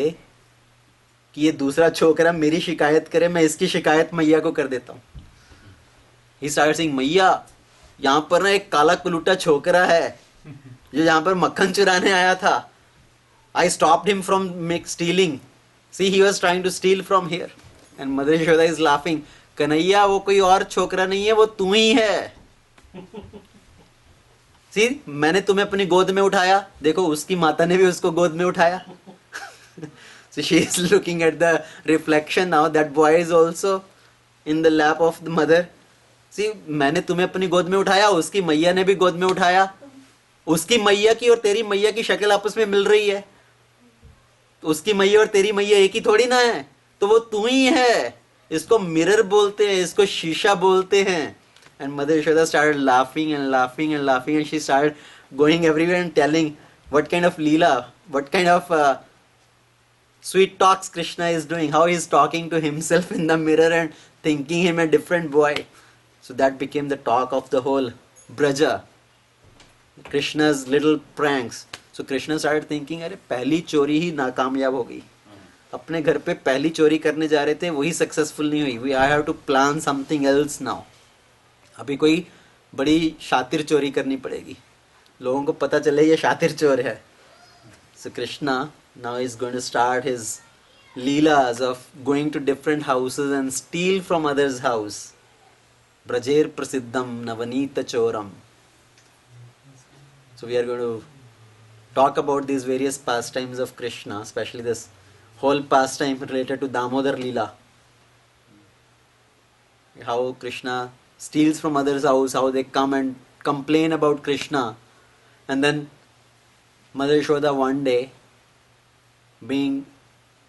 कि ये दूसरा छोकरा मेरी शिकायत करे, मैं इसकी शिकायत मैया को कर देता हूँ. He started saying, मैया यहाँ पर ना एक काला कुलूटा छोकरा है जो यहाँ पर मक्खन चुराने आया था. I stopped him from stealing. See, he was trying to steal from here. And Mother Yashoda is laughing. Kanhaiya वो कोई और छोकरा नहीं है, वो तू ही है. See, मैंने तुम्हें अपनी गोद में उठाया, देखो उसकी माता ने भी उसको गोद में उठाया. So she is looking at the reflection now. That boy is also in the lap of the mother. See, मैंने तुम्हें अपनी गोद में उठाया, उसकी मैया ने भी गोद में उठाया. उसकी मैया की और तेरी मैया की शक्ल आपस में मिल रही है. तो उसकी मैया और तेरी मैया एक ही थोड़ी ना है, तो वो तू ही है. इसको मिरर बोलते हैं, इसको शीशा बोलते हैं. And Mother Yashoda started laughing and laughing and laughing, and she started going everywhere and telling what kind of Leela, what kind of sweet talks Krishna is doing, how he is talking to himself in the mirror and thinking him a different boy. So that became the talk of the whole Braja. Krishna's little pranks. So Krishna started thinking, अरे पहली चोरी ही नाकामयाब हो गई. अपने घर पे पहली चोरी करने जा रहे थे, वही सक्सेसफुल नहीं हुई. I have to plan something else now. अभी कोई बड़ी शातिर चोरी करनी पड़ेगी. लोगों को पता चले ये शातिर चोर है. So Krishna now is going to start his leelas of going to different houses and steal from others' house. Brajer prasiddham navanita choram. So we are going to talk about these various pastimes of Krishna, especially this whole pastime related to Damodar Leela. How Krishna steals from others' house, how they come and complain about Krishna. And then Mother Yashoda one day, being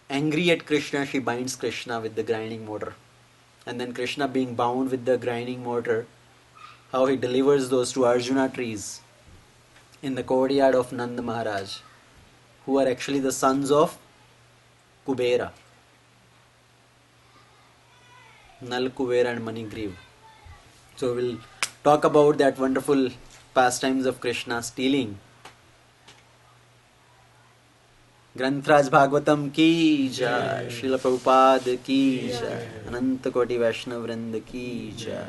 angry at Krishna, she binds Krishna with the grinding mortar. And then Krishna being bound with the grinding mortar, how he delivers those two Arjuna trees in the courtyard of Nanda Maharaj, who are actually the sons of Kubera. Nal, Kubera and Manigriv. So we'll talk about that wonderful pastimes of Krishna stealing. ग्रंथराज Bhagavatam की जय, श्रील प्रभुपाद की जय, अनंत कोटि वैष्णव वृंद की जय.